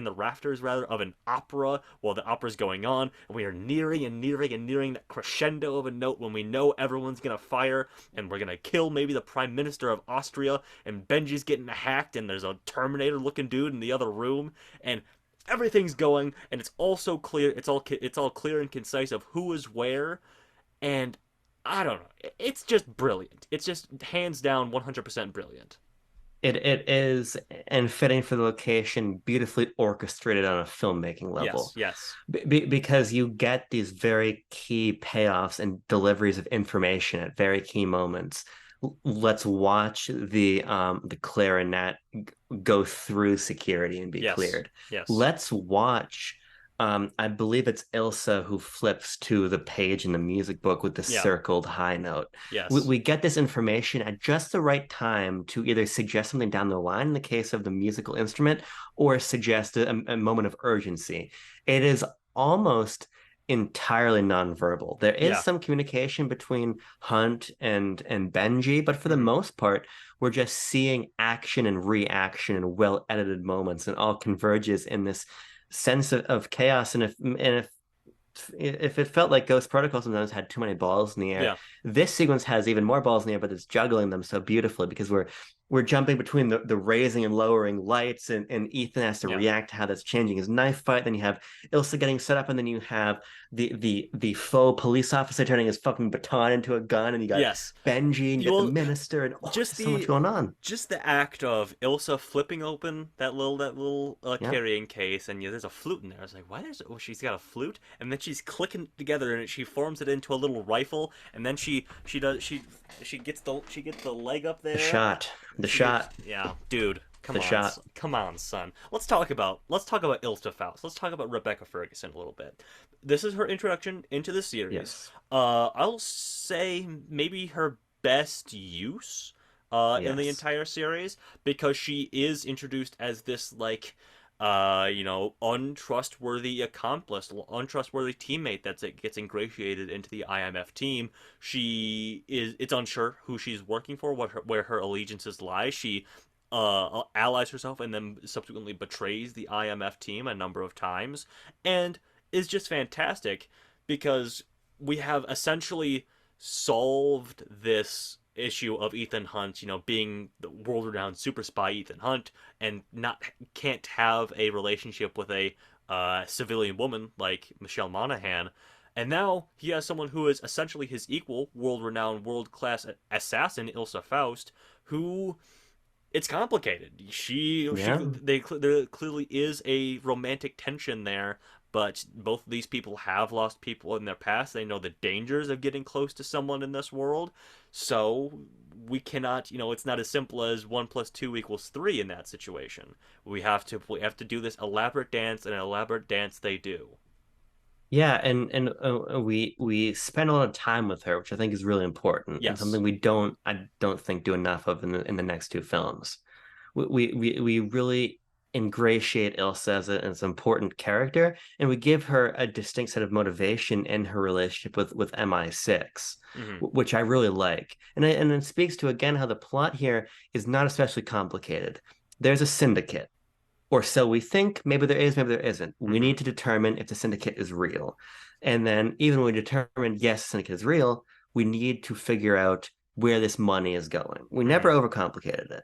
the rafters rather of an opera while the opera's going on, and we are nearing and nearing and nearing that crescendo of a note when we know everyone's gonna fire and we're gonna kill maybe the Prime Minister of Austria, and Benji's getting hacked and there's a Terminator looking dude in the other room, and everything's going, and it's also clear, it's all clear and concise of who is where. And I don't know. It's just brilliant. It's just hands down 100% brilliant. It is, and fitting for the location, beautifully orchestrated on a filmmaking Yes, level. yes. Because you get these very key payoffs and deliveries of information at very key moments. Let's watch the clarinet go through security and be Yes, cleared. yes. Let's watch. I believe it's Ilsa who flips to the page in the music book with the Yeah, circled high note. yes. We get this information at just the right time to either suggest something down the line in the case of the musical instrument, or suggest a moment of urgency. It is almost entirely nonverbal. There is Yeah. some communication between Hunt and Benji, but for the Hmm. most part, we're just seeing action and reaction in well edited moments, and all converges in this sense of chaos. And if it felt like Ghost Protocol sometimes had too many balls in the air, Yeah. this sequence has even more balls in the air, but it's juggling them so beautifully because we're jumping between the raising and lowering lights, and Ethan has to Yeah. react to how that's changing his knife fight. Then you have Ilsa getting set up, and then you have the faux police officer turning his fucking baton into a gun, and you got Yes. Benji, and you got the You'll minister, and oh, just there's so much the going on. just the act of Ilsa flipping open that little Yeah. carrying case, and there's a flute in there. I was like, why there's oh she's got a flute, and then she's clicking it together and she forms it into a little rifle, and then she gets the leg up The there. shot. The She gets shot. yeah, dude. Come The on, shot. come on, son. Let's talk about Ilsa Faust. Let's talk about Rebecca Ferguson a little bit. This is her introduction into the series. Yes. I'll say maybe her best use in the Yes. entire series, because she is introduced as this like untrustworthy accomplice, untrustworthy teammate that gets ingratiated into the IMF team. It's unsure who she's working for, where her allegiances lie. She allies herself and then subsequently betrays the IMF team a number of times, and is just fantastic because we have essentially solved this issue of Ethan Hunt, being the world-renowned super spy Ethan Hunt, and not can't have a relationship with a civilian woman like Michelle Monaghan. And now he has someone who is essentially his equal, world-renowned, world-class assassin Ilsa Faust, who it's complicated. Yeah. There clearly is a romantic tension there, but both of these people have lost people in their past. They know the dangers of getting close to someone in this world, so we cannot. It's not as simple as 1 plus 2 equals 3 in that situation. We have to do this elaborate dance, and an elaborate dance they do. Yeah, and we spend a lot of time with her, which I think is really important and Yes. something I don't think do enough of in the next two films. We really ingratiate Ilsa as an important character, and we give her a distinct set of motivation in her relationship with MI6, Hmm. which I really like. And it speaks to again how the plot here is not especially complicated. There's a syndicate, or so we think. Maybe there is, maybe there isn't. We Hmm. need to determine if the syndicate is real. And then even when we determine yes, the syndicate is real, we need to figure out where this money is going. We never Hmm. overcomplicated it.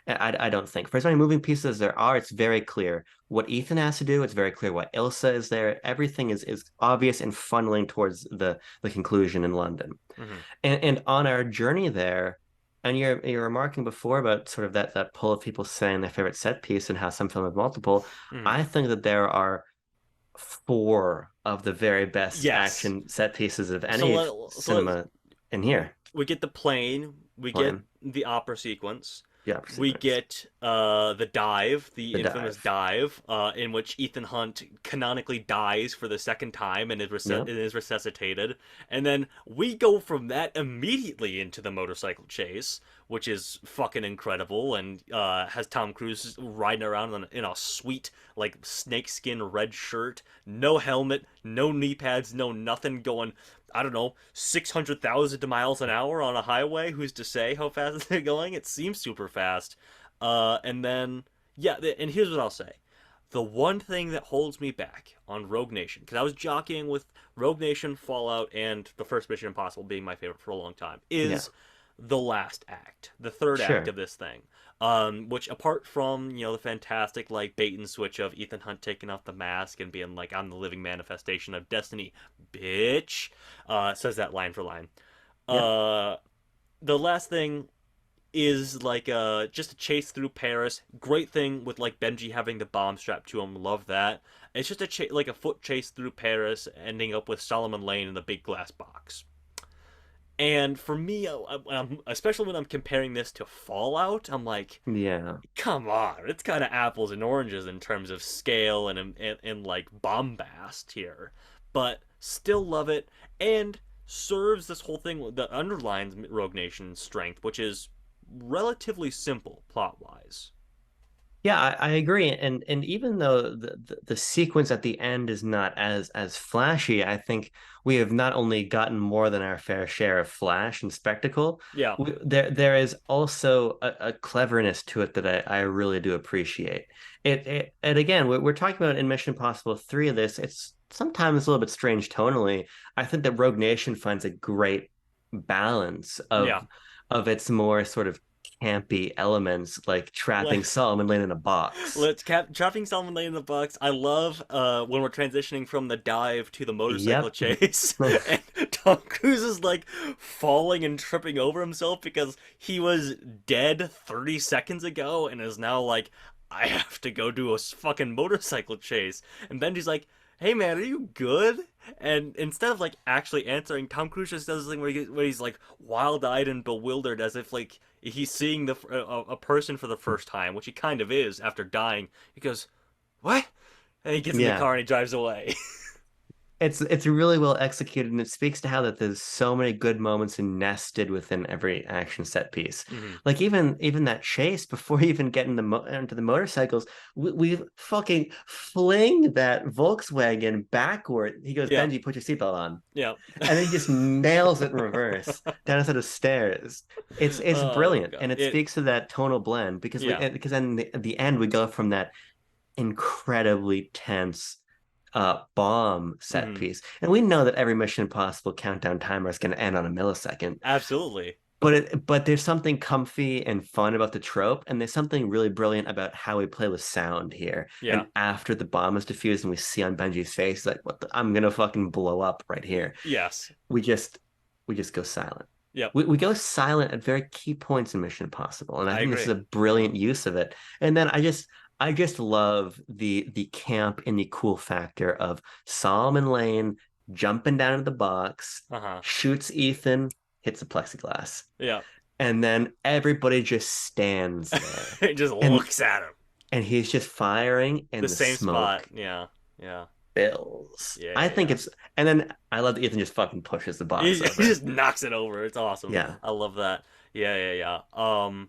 I don't think. For as many moving pieces as there are, it's very clear what Ethan has to do. It's very clear why Ilsa is there. Everything is obvious and funneling towards the conclusion in London. Hmm. And on our journey there, and you're remarking before about sort of that pull of people saying their favorite set piece and how some film have multiple. Hmm. I think that there are four of the very best Yes. action set pieces of So any let cinema in here. we get the plane, we get Plan, the opera sequence, the opera we sequence, get the dive, the the infamous dive. dive, in which Ethan Hunt canonically dies for the second time and Yeah. is resuscitated, and then we go from that immediately into the motorcycle chase, which is fucking incredible, and has Tom Cruise riding around in a sweet like snakeskin red shirt, no helmet, no knee pads, no nothing, going I don't know, 600,000 miles an hour on a highway. Who's to say how fast they're going? It seems super fast. And then, yeah, and here's what I'll say. The one thing that holds me back on Rogue Nation, because I was jockeying with Rogue Nation, Fallout, and the first Mission Impossible being my favorite for a long time, Yeah. is the last act, the third act Sure. of this thing. Which apart from the fantastic like bait and switch of Ethan Hunt taking off the mask and being like, "I'm the living manifestation of destiny, bitch," says that line for line. Yeah. Uh, the last thing is like just a chase through Paris. Great thing with like Benji having the bomb strapped to him. Love that. It's just like a foot chase through Paris, ending up with Solomon Lane in the big glass box. And for me, especially when I'm comparing this to Fallout, I'm like, Yeah. come on, it's kind of apples and oranges in terms of scale and like bombast here, but still love it, and serves this whole thing that underlines Rogue Nation's strength, which is relatively simple plot wise. Yeah, I agree. And even though the sequence at the end is not as flashy, I think we have not only gotten more than our fair share of flash and spectacle, Yeah, there is also a cleverness to it that I really do appreciate. And again, we're talking about in Mission Impossible 3 of this, it's sometimes a little bit strange tonally. I think that Rogue Nation finds a great balance yeah. of its more sort of campy elements like trapping Solomon Lane in a box. Trapping Salmon Lane in the box. I love when we're transitioning from the dive to the motorcycle Yep. chase, and Tom Cruise is like falling and tripping over himself because he was dead 30 seconds ago and is now like, I have to go do a fucking motorcycle chase. And Benji's like, "Hey man, are you good?" And instead of like actually answering, Tom Cruise just does this thing where he's like wild-eyed and bewildered, as if like he's seeing a person for the first time, which he kind of is after dying. He goes, "What?" And he gets in the Yeah. car and he drives away. It's really well executed, and it speaks to how that there's so many good moments nested within every action set piece. Hmm. Like even that chase before you even get into the motorcycles, we fucking fling that Volkswagen backward. He goes, Yeah, Benji, put your seatbelt on, yeah. and then he just nails it in reverse down a set of stairs. It's Oh brilliant, god, and it speaks to that tonal blend yeah. because then at the end we go from that incredibly tense bomb set Hmm. piece. And we know that every Mission Impossible countdown timer is going to end on a millisecond. Absolutely. But there's something comfy and fun about the trope, and there's something really brilliant about how we play with sound here. Yeah. And after the bomb is defused and we see on Benji's face, like, I'm gonna fucking blow up right here. Yes. We just we just go silent. Yep. We go silent at very key points in Mission Impossible, and I I think this is agree. a brilliant use of it. And then I just love the camp and the cool factor of Solomon Lane jumping down into the box, Uh-huh. shoots Ethan, hits the plexiglass, Yeah. and then everybody just stands there. It just And looks at him. and he's just firing The and the same spot. smoke Yeah. Yeah. bills. Yeah, I yeah, think yeah. it's and then I love that Ethan just fucking pushes the box He over. just knocks it over. It's awesome. Yeah, I love that. Yeah, yeah, yeah.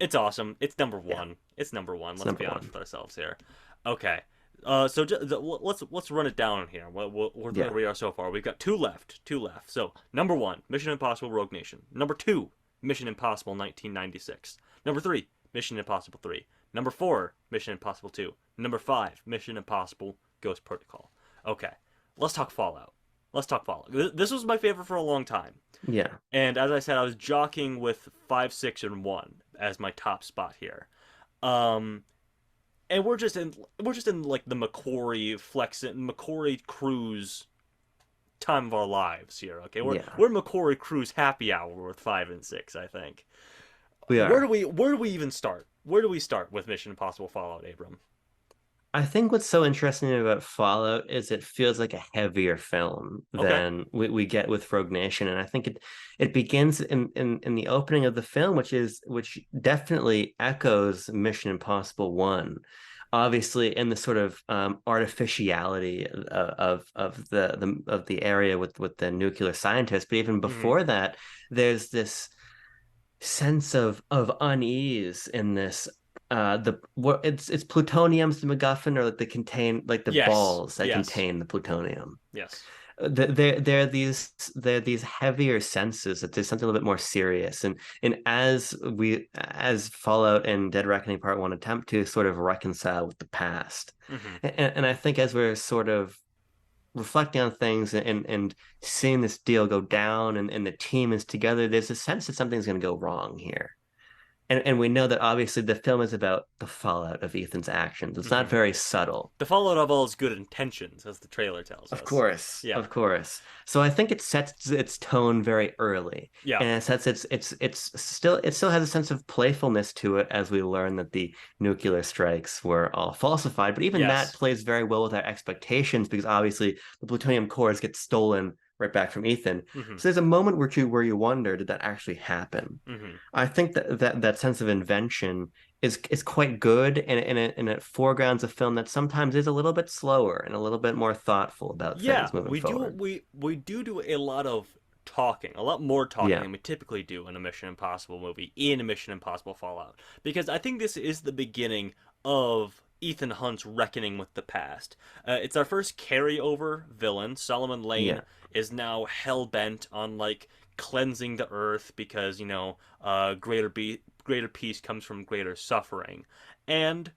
It's awesome. It's number yeah, one. It's number one. it's Let's number be honest one. with ourselves here. Okay. So let's run it down here. Where Yeah, we are so far. We've got two left. Two left. So number one, Mission Impossible: Rogue Nation. Number two, Mission Impossible 1996. Number three, Mission Impossible 3. Number four, Mission Impossible 2. Number five, Mission Impossible: Ghost Protocol. Okay. Let's talk Fallout. Let's talk Fallout. This was my favorite for a long time. yeah. And as I said, I was jockeying with 5, 6, and 1 as my top spot here. Um, and we're just in like the McQuarrie Cruise time of our lives here. Okay, we're Yeah, we're McQuarrie Cruise happy hour with 5 and 6. I think. we are. Where do we even start? Where do we start with Mission Impossible Fallout, Abram? I think what's so interesting about Fallout is it feels like a heavier film Okay. than we get with Rogue Nation. And I think it begins in the opening of the film, which definitely echoes Mission Impossible 1. Obviously, in the sort of artificiality of the area with the nuclear scientists, but even Mm-hmm. before that, there's this sense of unease in this the what it's plutonium's the MacGuffin or like the contain like the Yes. balls that Yes. contain the plutonium. Yes. There are these heavier senses that there's something a little bit more serious, and as Fallout and Dead Reckoning Part One attempt to sort of reconcile with the past, Mm-hmm. and I think as we're sort of reflecting on things and seeing this deal go down and the team is together, there's a sense that something's going to go wrong here. And we know that obviously the film is about the fallout of Ethan's actions. It's not Mm-hmm. very subtle. The Fallout of all his good intentions, as the trailer tells Of us. course, Yeah. of course. So I think it sets its tone very early, Yeah. and it sets it still has a sense of playfulness to it as we learn that the nuclear strikes were all falsified. But even that Yes. plays very well with our expectations because obviously the plutonium cores get stolen right back from Ethan. Mm-hmm. So there's a moment where you wonder, did that actually happen? Mm-hmm. I think that sense of invention is quite good and it foregrounds a film that sometimes is a little bit slower and a little bit more thoughtful about Yeah, things moving forward. we do a lot of talking, a lot more talking Yeah, than we typically do in a Mission Impossible movie, in a Mission Impossible Fallout, because I think this is the beginning of Ethan Hunt's reckoning with the past. It's our first carryover villain. Solomon Lane yeah, is now hell bent on like cleansing the earth because greater peace comes from greater suffering, and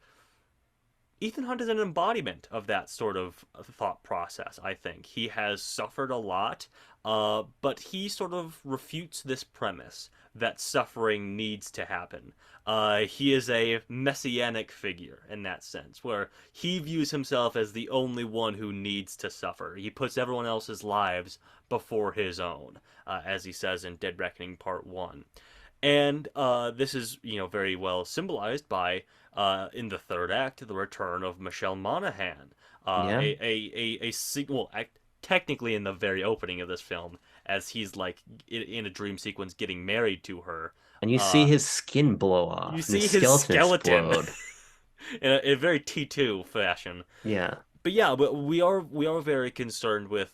Ethan Hunt is an embodiment of that sort of thought process, I think. He has suffered a lot, but he sort of refutes this premise that suffering needs to happen. He is a messianic figure in that sense, where he views himself as the only one who needs to suffer. He puts everyone else's lives before his own, as he says in Dead Reckoning Part 1. And this is, very well symbolized by in the third act, the return of Michelle Monaghan, yeah. a sequel. Technically, in the very opening of this film, as he's like in a dream sequence getting married to her, And you see uh, his skin blow you off and his see his skeleton skeleton explode. in a very T2 fashion. Yeah, But yeah, but we are very concerned with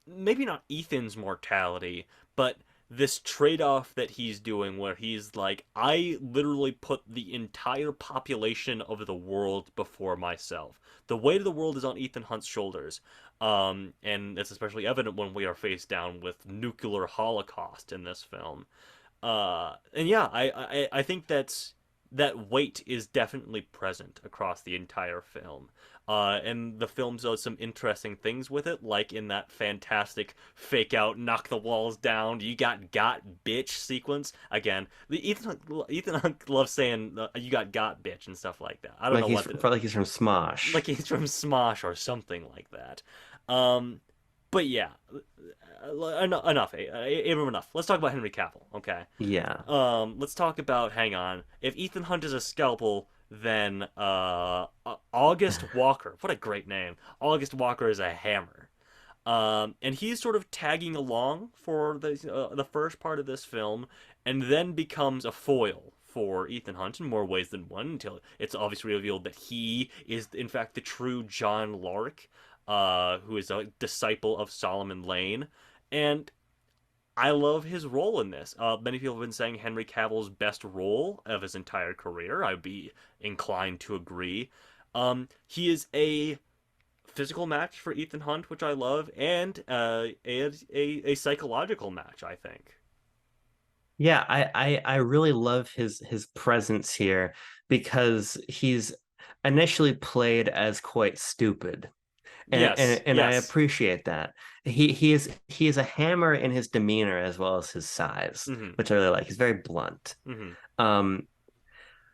maybe not Ethan's mortality, but this trade-off that he's doing where he's like, I literally put the entire population of the world before myself. The weight of the world is on Ethan Hunt's shoulders. And it's especially evident when we are faced down with nuclear holocaust in this film. And yeah, I think that weight is definitely present across the entire film. And the film does some interesting things with it, like in that fantastic fake out, knock the walls down, you got bitch sequence. Again, the Ethan Hunt loves saying you got bitch and stuff like that. I don't like know he's what the, like he's from like Smosh. he's from Smosh or something like that. Um, But yeah, enough, Abram, enough. Let's talk about Henry Cavill, okay? Yeah. Let's talk about. Hang on. If Ethan Hunt is a scalpel, then August Walker. What a great name. August Walker is a hammer. And he's sort of tagging along for the first part of this film, and then becomes a foil for Ethan Hunt in more ways than one until it's obviously revealed that he is in fact the true John Lark, who is a disciple of Solomon Lane, and I love his role in this. Many people have been saying Henry Cavill's best role of his entire career. I'd be inclined to agree. He is a physical match for Ethan Hunt, which I love, and a psychological match, I think. Yeah, I really love his presence here because he's initially played as quite stupid. Yes, And I yes. appreciate that. He is a hammer in his demeanor as well as his size, Mm-hmm. which I really like. He's very blunt. Mm-hmm. Um,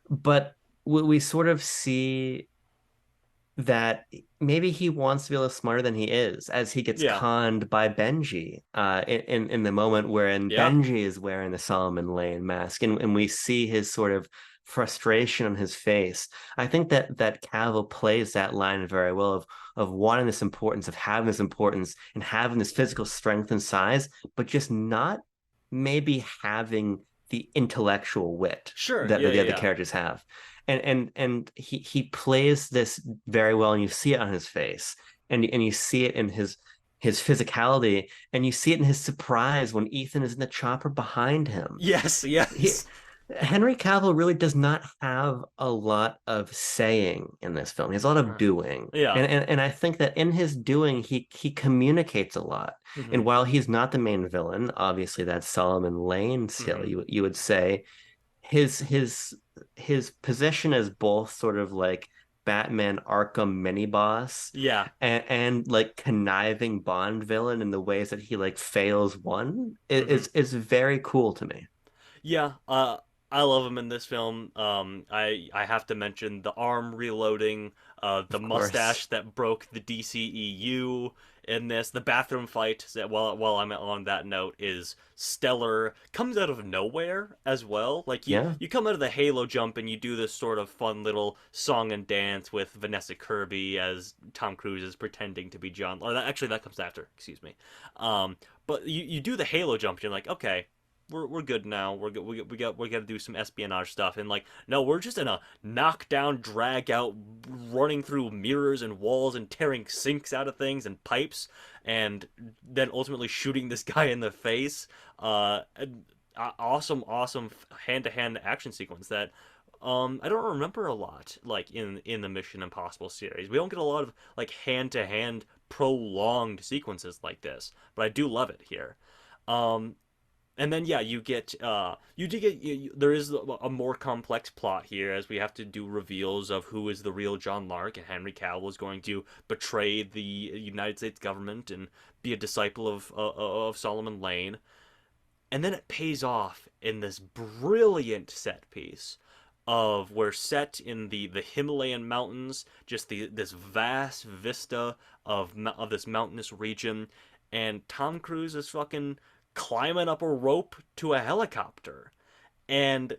but we sort of see that maybe he wants to be a little smarter than he is as he gets Yeah. conned by Benji in the moment wherein Yeah. Benji is wearing the Solomon Lane mask and we see his sort of frustration on his face. I think that Cavill plays that line very well of wanting this importance, of having this importance and having this physical strength and size, but just not maybe having the intellectual wit Sure. that Yeah. the Yeah. other Yeah. characters have and he plays this very well and you see it on his face and you see it in his physicality and you see it in his surprise when Ethan is in the chopper behind him. Yes. He Yes. Henry Cavill really does not have a lot of saying in this film. He has a lot of doing. Yeah. And I think that in his doing he communicates a lot. Mm-hmm. And while he's not the main villain, obviously that's Solomon Lane still, Mm-hmm. you would say his his his position as both sort of like Batman Arkham mini boss Yeah. and like conniving Bond villain in the ways that he like fails one Mm-hmm. is very cool to me. Yeah, I love him in this film. I have to mention the arm reloading, the Of course. mustache that broke the DCEU in this. The bathroom fight, while I'm on that note, is stellar. Comes out of nowhere as well. Like Yeah. you come out of the Halo jump and you do this sort of fun little song and dance with Vanessa Kirby as Tom Cruise is pretending to be John. Or actually, that comes after. Excuse me. But you do the Halo jump. And you're like, okay, we're good now. We're good. We got to do some espionage stuff. And like, no, we're just in a knockdown, drag out, running through mirrors and walls and tearing sinks out of things and pipes, and then ultimately shooting this guy in the face. Awesome hand to hand action sequence that. I don't remember a lot like in the Mission Impossible series. We don't get a lot of like hand to hand prolonged sequences like this, but I do love it here. Um, and then yeah, you do get there is a more complex plot here as we have to do reveals of who is the real John Lark, and Henry Cavill is going to betray the United States government and be a disciple of Solomon Lane, and then it pays off in this brilliant set piece of where set in the Himalayan mountains, just this vast vista of this mountainous region, and Tom Cruise is fucking climbing up a rope to a helicopter. And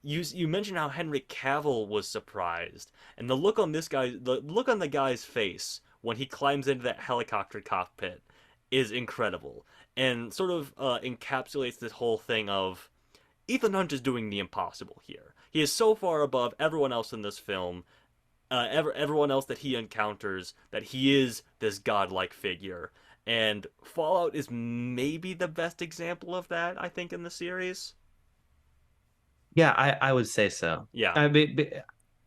you mentioned how Henry Cavill was surprised, and the look on the guy's face when he climbs into that helicopter cockpit is incredible, and sort of encapsulates this whole thing of Ethan Hunt is doing the impossible here. He is so far above everyone else in this film, everyone else that he encounters, that he is this godlike figure. And Fallout is maybe the best example of that, I think, in the series. Yeah, I would say so. Yeah. I mean,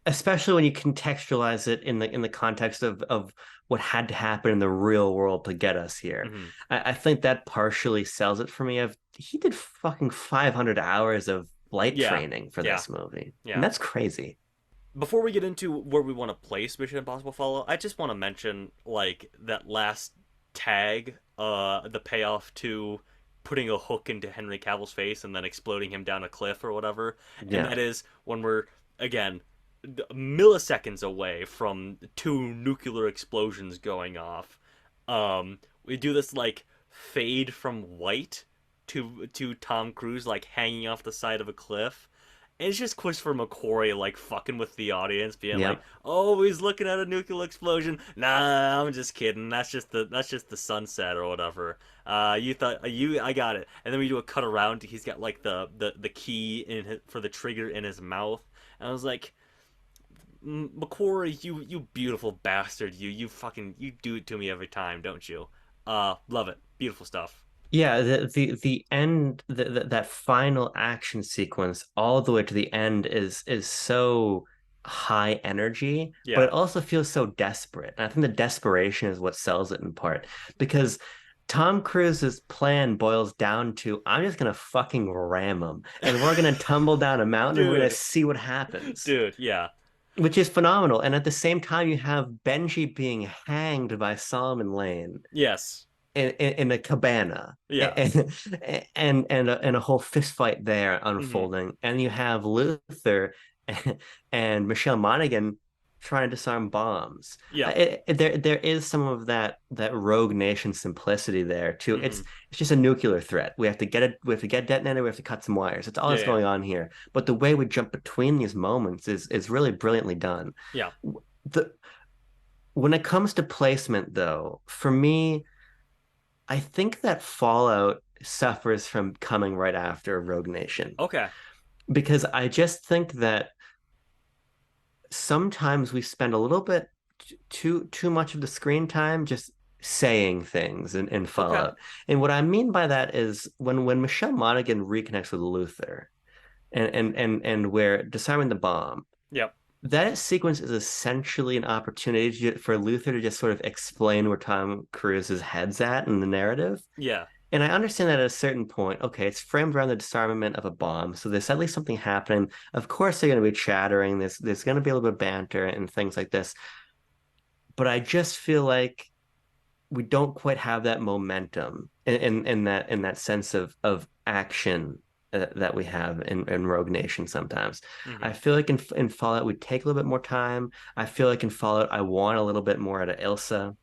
especially when you contextualize it in the context of what had to happen in the real world to get us here. Hmm. I think that partially sells it for me. Of he did fucking 500 hours of flight Yeah. training for Yeah. this movie, and Yeah. that's crazy. Before we get into where we want to place Mission Impossible Fallout, I just want to mention like that last tag, the payoff to putting a hook into Henry Cavill's face and then exploding him down a cliff or whatever. And Yeah. that is when we're again milliseconds away from two nuclear explosions going off. We do this like fade from white to Tom Cruise like hanging off the side of a cliff. And it's just Christopher McQuarrie like fucking with the audience, being like, Yep. "Oh, he's looking at a nuclear explosion." Nah, I'm just kidding. That's just the sunset or whatever. You thought I got it. And then we do a cut around. He's got like the key for the trigger in his mouth. And I was like, McQuarrie, you beautiful bastard, you fucking you do it to me every time, don't you? Love it, beautiful stuff. Yeah, the end that final action sequence all the way to the end is so high energy, but Yeah, it also feels so desperate. And I think the desperation is what sells it in part because Tom Cruise's plan boils down to I'm just gonna fucking ram him and we're gonna tumble down a mountain and we're gonna dude, see what happens. dude, yeah, Which is phenomenal. And at the same time, you have Benji being hanged by Solomon Lane yes, in a cabana yeah, and a whole fist fight there mm-hmm. unfolding and you have Luther and Michelle Monaghan trying to disarm bombs. Yeah, There is some of that Rogue Nation simplicity there too. mm-hmm. It's just a nuclear threat. We have to get it. We have to get detonated. We have to cut some wires. That's all Yeah, that's yeah, going on here. But the way we jump between these moments is really brilliantly done. yeah. The When it comes to placement, though, for me, I think that Fallout suffers from coming right after Rogue Nation Okay, because I just think that sometimes we spend a little bit too much of the screen time just saying things in okay, Fallout. And what I mean by that is when Michelle Monaghan reconnects with Luther and we're disarming the bomb, yep, that sequence is essentially an opportunity for Luther to just sort of explain where Tom Cruise's head's at in the narrative. yeah, And I understand that at a certain point, okay, it's framed around the disarmament of a bomb. So there's at least something happening. Of course, they're going to be chattering. There's going to be a little bit of banter and things like this. But I just feel like we don't quite have that momentum in that sense of action that we have in Rogue Nation sometimes. mm-hmm. I feel like in Fallout we take a little bit more time. I feel like in Fallout I want a little bit more out of Ilsa.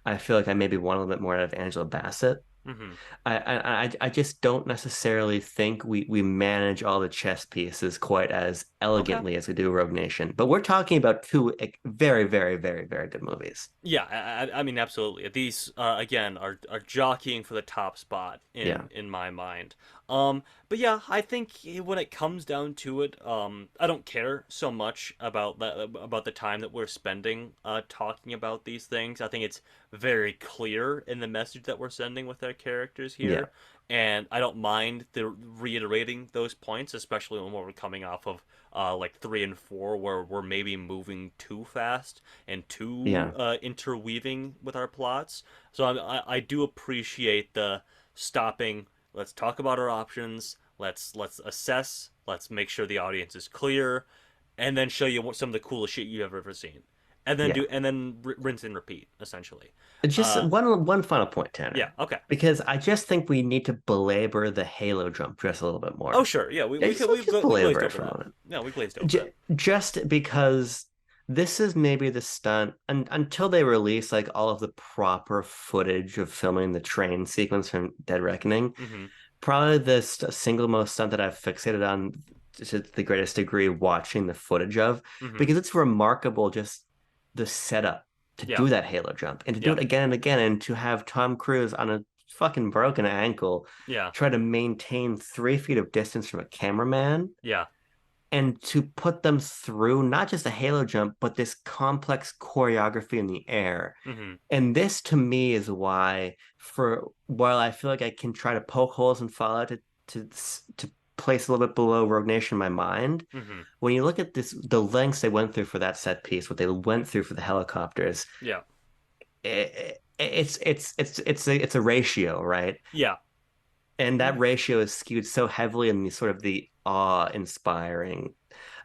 I feel like I maybe want a little bit more out of Angela Bassett. Mm-hmm. I just don't necessarily think we manage all the chess pieces quite as Okay. elegantly as we do Rogue Nation. But we're talking about two very, very, very, very good movies. Yeah, I mean, absolutely. These again are jockeying for the top spot Yeah, in my mind. But yeah, I think when it comes down to it, I don't care so much about the time that we're spending talking about these things. I think it's very clear in the message that we're sending with our characters yeah, here, and I don't mind the reiterating those points, especially when we're coming off of like 3 and 4, where we're maybe moving too fast and too yeah, interweaving with our plots. So I do appreciate the stopping. Let's talk about our options. Let's assess. Let's make sure the audience is clear, and then show you what some of the coolest shit you've ever seen, yeah. and then rinse and repeat essentially. Just Uh, one final point, yeah. Tanner, Okay. because I just think we need to belabor the Halo jump just a little bit Oh more. sure. Yeah. Yeah, just We glazed belabor it over for a that. moment. Yeah, we glazed over it. Just because this is maybe the stunt until they release like all of the proper footage of filming the train sequence from Dead Reckoning. Mm-hmm. Probably the single most stunt that I've fixated on to the greatest degree watching the footage of Mm-hmm. because it's remarkable just the setup to Yeah. do that Halo jump and to do Yeah. it again and again and to have Tom Cruise on a fucking broken ankle Yeah. try to maintain 3 feet of distance from a cameraman Yeah. and to put them through not just a halo jump, but this complex choreography in the air. Mm-hmm. And this to me is why, for while I feel like I can try to poke holes and Fallout to to place a little bit below Rogue Nation in my mind, Mm-hmm. when you look at this, the lengths they went through for that set piece, what they went through for the helicopters, Yeah. it's a ratio, right? Yeah. And that ratio is skewed so heavily in the sort of the awe-inspiring.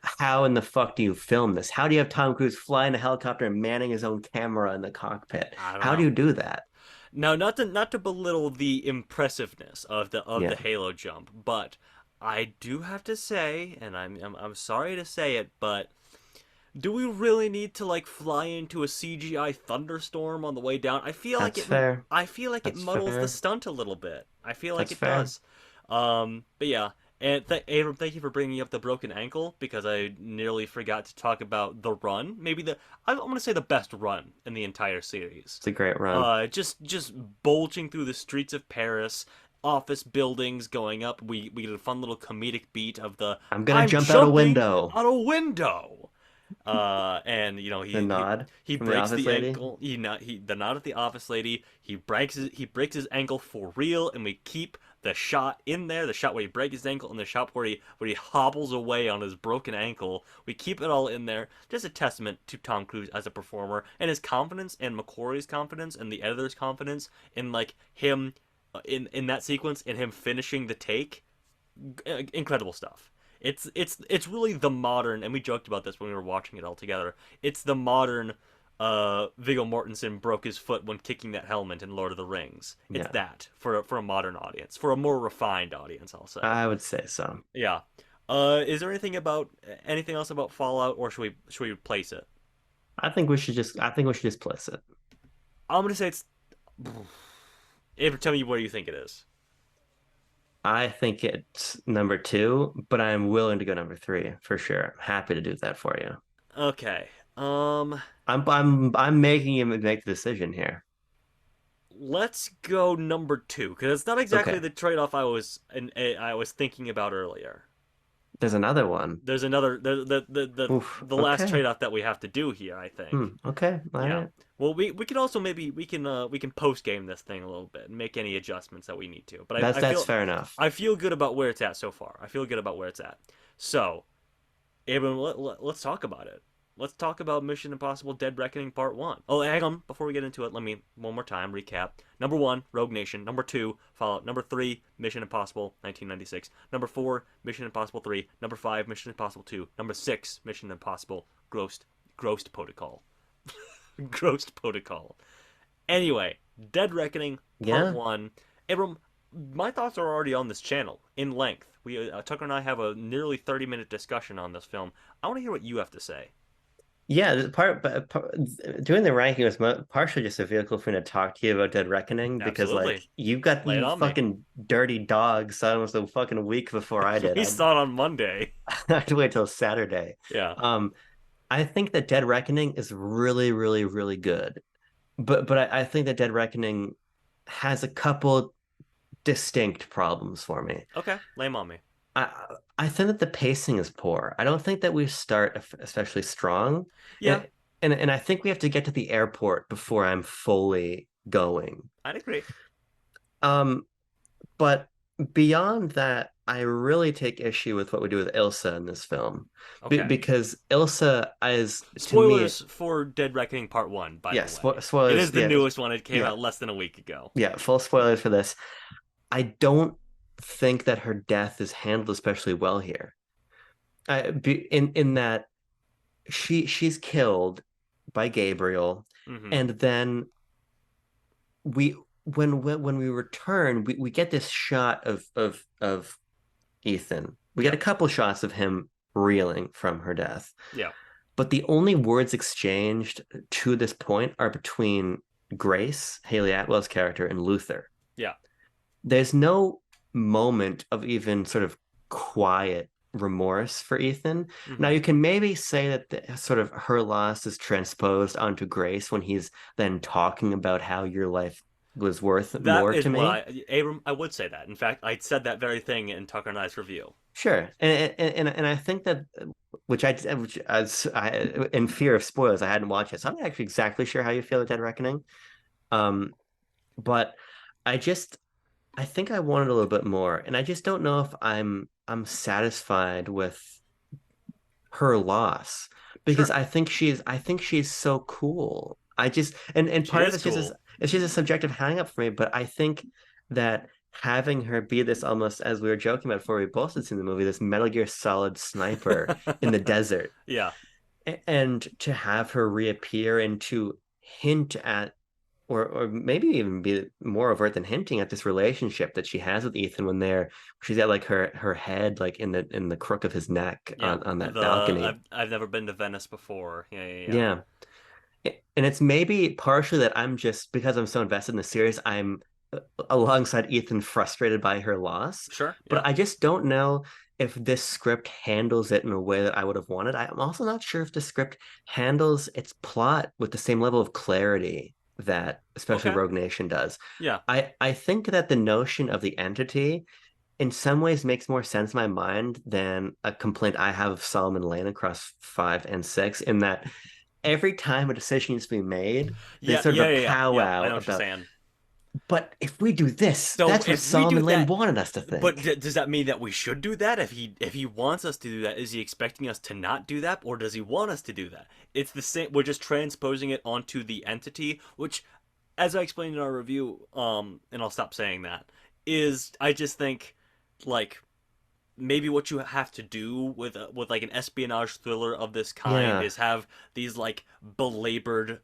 How in the fuck do you film this? How do you have Tom Cruise flying a helicopter and manning his own camera in the cockpit? I don't How do know. you do that? Now, not to belittle the impressiveness of the Yeah, Halo jump, but I do have to say, and I'm sorry to say it, but Do we really need to like fly into a CGI thunderstorm on the way down? That's fair. I feel like it That's muddles the fair. stunt a little bit. I feel like That's it fair. does. But yeah. And Abram, thank you for bringing up the broken ankle because I nearly forgot to talk about the run. Maybe I'm going to say the best run in the entire series. It's a great run. Just bulging through the streets of Paris, office buildings going up. We get a fun little comedic beat of the I'm gonna I'm jump out a jumping window. out a window. And you know The nod he from the breaks office the lady. ankle. He the nod at the office lady. He breaks his ankle for real, and we keep the shot in there. The shot where he breaks his ankle, and the shot where he hobbles away on his broken ankle. We keep it all in there. Just a testament to Tom Cruise as a performer and his confidence, and McQuarrie's confidence, and the editor's confidence in like him in that sequence and him finishing the take. Incredible stuff. It's really the modern, and we joked about this when we were watching it all together. It's the modern Viggo Mortensen broke his foot when kicking that helmet in Lord of the Rings. It's Yeah, that for a modern audience, for a more refined audience, I'll say. I would say so. Yeah. Is there anything else about Fallout, or should we replace it? I think we should just place it. I'm gonna say it's. Ava, tell me what you think it is. I think it's number two, but I'm willing to go number three for sure. Happy to do that for you. Okay. Um, I'm making you make the decision here. let's go number two because it's not exactly Okay. the trade-off I was thinking about earlier. There's another one. There's another Oof. the last Okay. trade-off that we have to do here, I think. Okay. All Yeah. right. Well, we can also maybe we can post game this thing a little bit and make any adjustments that we need to. But That's fair enough. I feel good about where it's at so far. I feel good about where it's at. So, Abram, let's talk about it. Let's talk about Mission Impossible Dead Reckoning Part 1. Oh, hang on. Before we get into it, let me one more time recap. Number 1, Rogue Nation. Number 2, Fallout. Number 3, Mission Impossible 1996. Number 4, Mission Impossible 3. Number 5, Mission Impossible 2. Number 6, Mission Impossible Ghost Protocol. Ghost Protocol. Anyway, Dead Reckoning Part Yeah. 1. Abram, my thoughts are already on this channel in length. Tucker and I have a nearly 30-minute discussion on this film. I want to hear what you have to say. Yeah, doing the ranking was partially just a vehicle for me to talk to you about Dead Reckoning because like Absolutely. you got Lay it the on me. fucking dirty dog almost a fucking week before I did. We saw it on Monday. I had to wait till Saturday. Yeah. Um, I think that Dead Reckoning is really, really, really good. But I think that Dead Reckoning has a couple distinct problems for me. Okay. Lay 'em on me. I think that the pacing is poor. I don't think that we start especially strong. Yeah, And and I think we have to get to the airport before I'm fully going. I'd agree. Um, but beyond that, I really take issue with what we do with Ilsa in this film. Okay. Because Ilsa is to me, Spoilers for Dead Reckoning Part 1, by the yes, way. It spoilers, is the yeah, newest one. It came yeah, out less than a week ago. yeah, full spoilers for this. I don't think that her death is handled especially well here. In that she's killed by Gabriel, Mm-hmm. and then we when we return, we get this shot of Ethan. We get a Yep. couple shots of him reeling from her death, Yeah. but the only words exchanged to this point are between Grace, Haley Atwell's character, and Luther. Yeah. There's no moment of even sort of quiet remorse for Ethan. Now Mm-hmm. you can maybe say that sort of her loss is transposed onto Grace when he's then talking about how your life was worth That more is to what me. Abram, I would say that. In fact, I said that very thing in Tucker and I's review. Sure, and I think that which as I in fear of spoilers I hadn't watched it, so I'm not actually exactly sure how you feel with Dead Reckoning. Um, but I just I think I wanted a little bit more, and I just don't know if I'm satisfied with her loss because Sure. I think she's so cool. I just and She part of is cool. it's just a subjective hang up for me, but I think that having her be this almost as we were joking about before we both had seen the movie, this Metal Gear Solid sniper in the desert, Yeah. and to have her reappear and to hint at or maybe even be more overt than hinting at this relationship that she has with Ethan when she's got like her head like in the crook of his neck Yeah, on that the balcony. I've never been to Venice before. Yeah, yeah, yeah. Yeah. And it's maybe partially that I'm just because I'm so invested in the series, I'm alongside Ethan frustrated by her loss. Sure. But Yeah. I just don't know if this script handles it in a way that I would have wanted. I'm also not sure if the script handles its plot with the same level of clarity that especially Okay. Rogue Nation does. Yeah. I think that the notion of the entity in some ways makes more sense in my mind than a complaint I have of Solomon Lane across 5 and 6, in that every time a decision needs to be made, there's Yeah. sort of Yeah. a Yeah. Yeah. Yeah. I powwow know what you're about, saying. but if we do this, So that's what if we do Solomon Lane that, wanted us to but think. does that mean that we should do that? If he wants us to do that, is he expecting us to not do that, or does he want us to do that? It's the same. We're just transposing it onto the entity, which, as I explained in our review, and I'll stop saying that, is I just think like maybe what you have to do with like an espionage thriller of this kind Yeah, is have these like belabored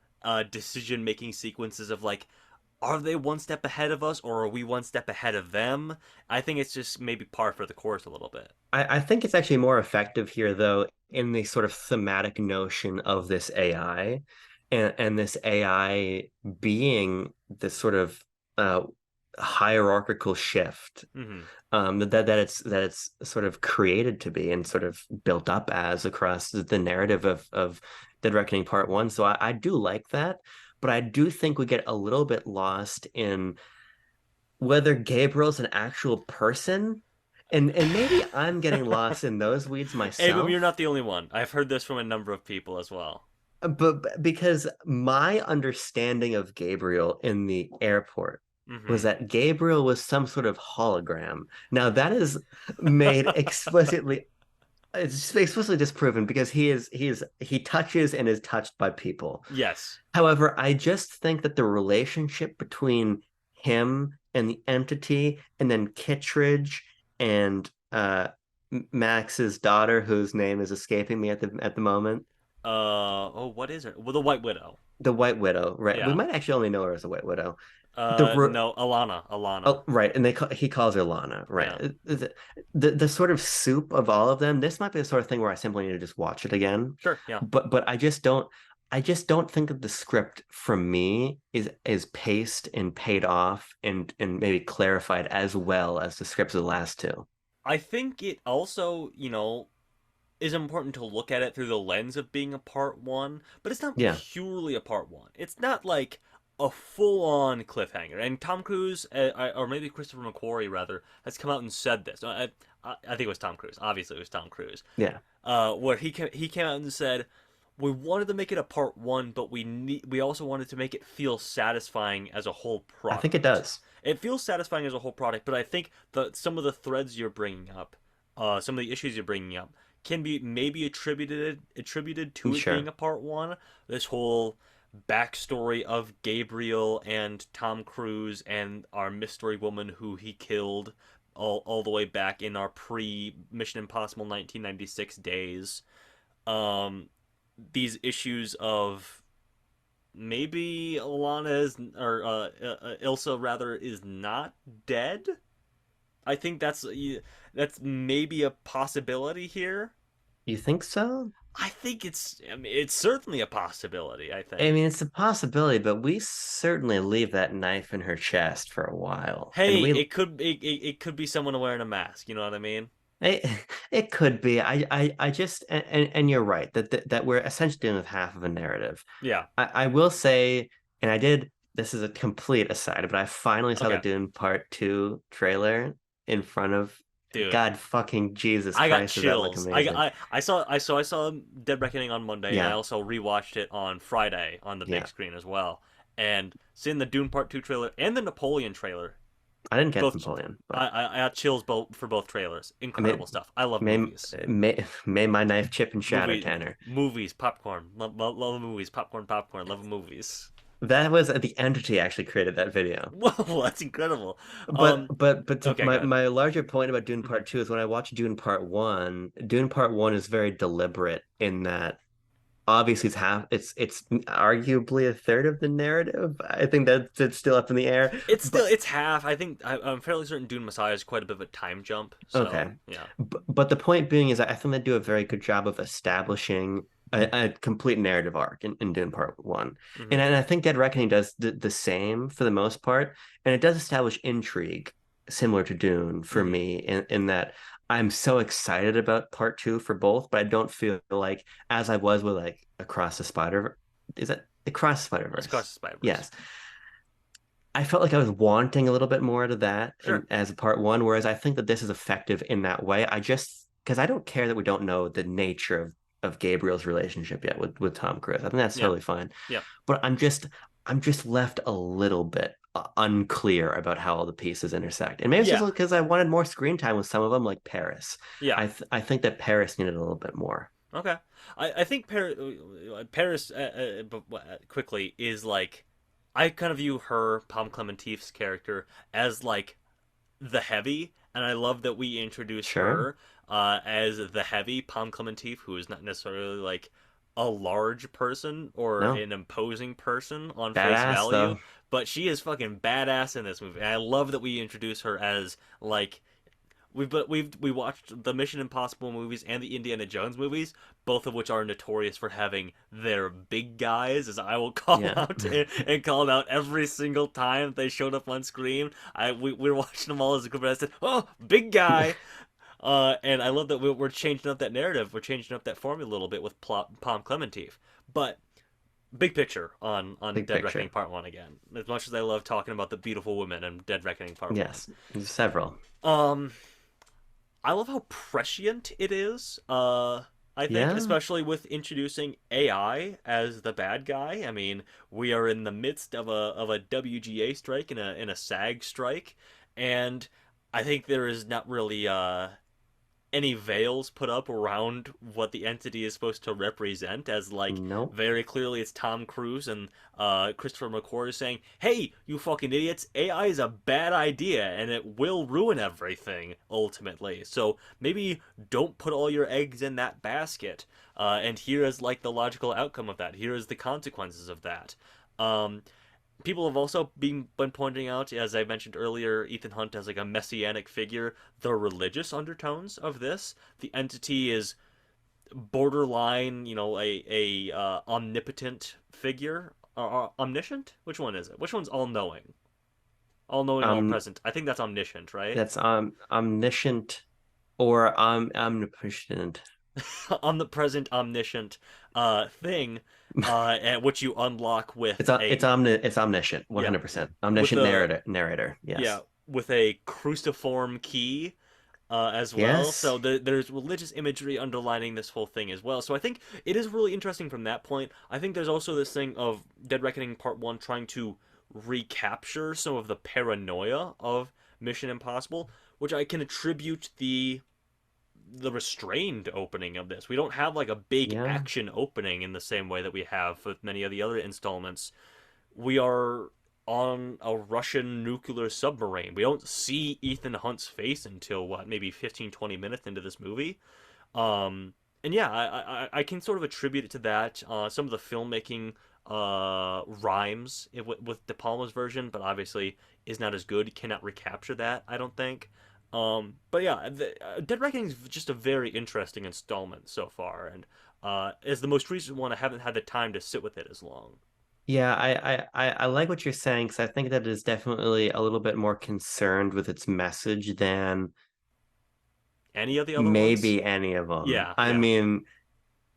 decision making sequences of like, are they one step ahead of us or are we one step ahead of them? I think it's just maybe par for the course a little bit. I think it's actually more effective here, though, in the sort of thematic notion of this AI and this AI being this sort of uh, hierarchical shift Mm-hmm. that it's sort of created to be and sort of built up as across the narrative of Dead Reckoning Part One. So I do like that, but I do think we get a little bit lost in whether Gabriel's an actual person. And maybe I'm getting lost in those weeds Abram, you're myself. not the only one. I've heard this from a number of people as well. But because my understanding of Gabriel in the airport was Mm-hmm. that Gabriel was some sort of hologram. Now that is made explicitly, it's explicitly disproven because he touches and is touched by people. Yes. However, I just think that the relationship between him and the entity, and then Kittredge and Max's daughter, whose name is escaping me at the moment, Oh, what is it? Well, the White Widow. the White Widow, right? We Yeah. might actually only know her as a White Widow. The No, Alana. Alana. Oh, right, and he calls her Lana, right? Yeah. The sort of soup of all of them. This might be the sort of thing where I simply need to just watch it again. Sure. Yeah. But I just don't think that the script from me is paced and paid off and maybe clarified as well as the scripts of the last two. I think it also, is important to look at it through the lens of being a part one, but it's not Yeah, purely a part one. It's not like a full on cliffhanger. And Tom Cruise, or maybe Christopher McQuarrie rather, has come out and said this. I think it was Tom Cruise. Obviously, it was Tom Cruise. yeah. Where he came out and said, we wanted to make it a part one, but we also wanted to make it feel satisfying as a whole I think it product. does. It feels satisfying as a whole product, but I think some of the threads you're bringing up, some of the issues you're bringing up, can be maybe attributed to it being Sure. a part one. This whole backstory of Gabriel and Tom Cruise and our mystery woman who he killed all the way back in our pre Mission Impossible 1996 days. Um, these issues of maybe Alana is or Ilsa rather is not dead. I think that's maybe a possibility here. You think so? I think I mean, it's certainly a possibility. I I think. mean, it's a possibility, but we certainly leave that knife in her chest for a while, and Hey, we it could be someone wearing a mask. You know what I mean? It, it could be. I just and you're right that we're essentially dealing with half of a narrative. Yeah. I will say, and I did. This is a complete aside, but I finally saw the Okay, Dune Part Two trailer in front of. dude. God fucking Jesus I got Christ, does that look chills. amazing? I saw Dead Reckoning on Monday. I Yeah, also rewatched it on Friday on the big yeah. screen as well. And seeing the Dune Part 2 trailer and the Napoleon trailer, I didn't get both Napoleon, but I got chills both for both trailers. I mean, Incredible stuff. I love may movies. may my knife chip and shatter, Movie Tanner. movies, popcorn. Love movies, popcorn, love movies. That was the entity actually created that video. Whoa, that's incredible. But Um but but to okay, good. my larger point about Dune Mhm. Part Two is when I watch Dune Part One, Dune Part One is very deliberate in that obviously it's arguably a third of the narrative. I think that it's still up in the air. But It's half. I think I'm fairly certain Dune Messiah is quite a bit of a time jump. okay. So yeah. But the point being is that I think they do a very good job of establishing a complete narrative arc in Dune Part One. Hmm. And I think Dead Reckoning does the same for the most part. And it does establish intrigue similar to Dune for Hmm. me in that I'm so excited about part two for both, but I don't feel like as I was with like Across the Spider, is that Across the Let's Spider-Verse? cross the Spider Verse. Yes. I felt like I was wanting a little bit more out of that Sure. as a part one, whereas I think that this is effective in that way. I just because I don't care that we don't know the nature of Gabriel's relationship yet with Tom Cruise. I think that's Yeah. totally fine. Yeah. But I'm just left a little bit unclear about how all the pieces intersect. And maybe it's just Yeah. because I wanted more screen time with some of them, like Paris. Yeah. I think that Paris needed a little bit more. Okay. I think Paris quickly is like I kind of view her Palm Clementif's character as like the heavy, and I love that we introduce Sure. her as the heavy Palm Clementif, who is not necessarily like a large person or No. an imposing person on face Badass value, though. but she is fucking badass in this movie. And I love that we introduce her as like we watched the Mission Impossible movies and the Indiana Jones movies, both of which are notorious for having their big guys, as I will call Yeah. out and call them out every single time they showed up on screen. We were watching them all as a group, and I said, "Oh, big guy!" And I love that we're changing up that narrative. We're changing up that formula a little bit with Palm Clementif. But big picture on Big Dead Reckoning picture. Part One again. As much as I love talking about the beautiful women in Dead Reckoning Part One. Yes. Several. Um, I love how prescient it is. I think, Yeah. especially with introducing AI as the bad guy. I mean, we are in the midst of a WGA strike and a SAG strike, and I think there is not really any veils put up around what the entity is supposed to represent, as like Nope. very clearly it's Tom Cruise and Christopher McQuarrie is saying, "Hey, you fucking idiots! AI is a bad idea and it will ruin everything ultimately. So maybe don't put all your eggs in that basket." And here is like the logical outcome of that. Here is the consequences of that. Um, People have also been pointing out, as I mentioned earlier, Ethan Hunt as like a messianic figure. The religious undertones of this, the entity is borderline, a omnipotent figure, omniscient. Which one is it? Which one's all knowing, all Um, present? I think that's omniscient, right? that's omniscient or omnipotent. Omnipresent, omniscient, thing, at which you unlock with a It's omniscient, yeah, 100%. with Omniscient a narrator. yeah, Yes. with a cruciform key as well. Yes. So there's religious imagery underlining this whole thing as well. So I think it is really interesting from that point. I think there's also this thing of Dead Reckoning Part 1 trying to recapture some of the paranoia of Mission Impossible, which I can attribute the restrained opening of this. We don't have like a big Yeah. action opening in the same way that we have with many of the other installments. We are on a Russian nuclear submarine. We don't see Ethan Hunt's face until what, maybe 15, 20 minutes into this movie. And yeah, I can sort of attribute it to that. Some of the filmmaking rhymes with De Palma's version, but obviously is not as good. Cannot recapture that, I don't think. But yeah, Dead Reckoning is just a very interesting installment so far, and as the most recent one, I haven't had the time to sit with it as long. Yeah, I like what you're saying because I think that it is definitely a little bit more concerned with its message than Any of the other ones? maybe any of them. Yeah, I yeah, mean,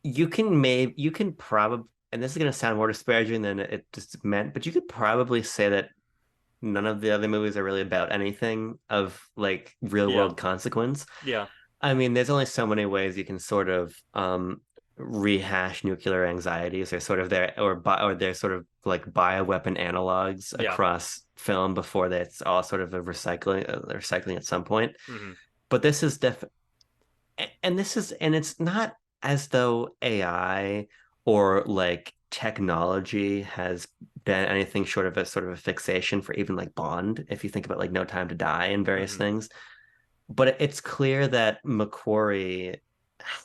you can probably, and this is going to sound more disparaging than it just meant, but you could probably say that none of the other movies are really about anything of like real yeah, world consequence. yeah, I mean, there's only so many ways you can sort of rehash nuclear anxieties or sort of or they're sort of like bioweapon analogs yeah. across film before that's all sort of a recycling at some point. Hmm. But this is and it's not as though AI or like technology has been anything short of a sort of a fixation for even like Bond, if you think about like No Time to Die and various Hmm. things. But it's clear that Macquarie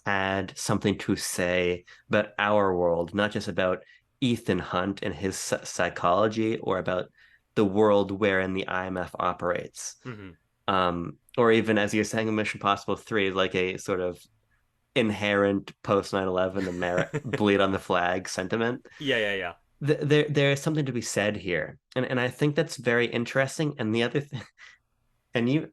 had something to say about our world, not just about Ethan Hunt and his psychology or about the world wherein the IMF operates. Hmm. Or even as you're saying in Mission Possible 3, like a sort of inherent post 9/11 America bleed on the flag sentiment. Yeah, yeah, yeah. There is something to be said here. And I think that's very interesting. And the other thing, and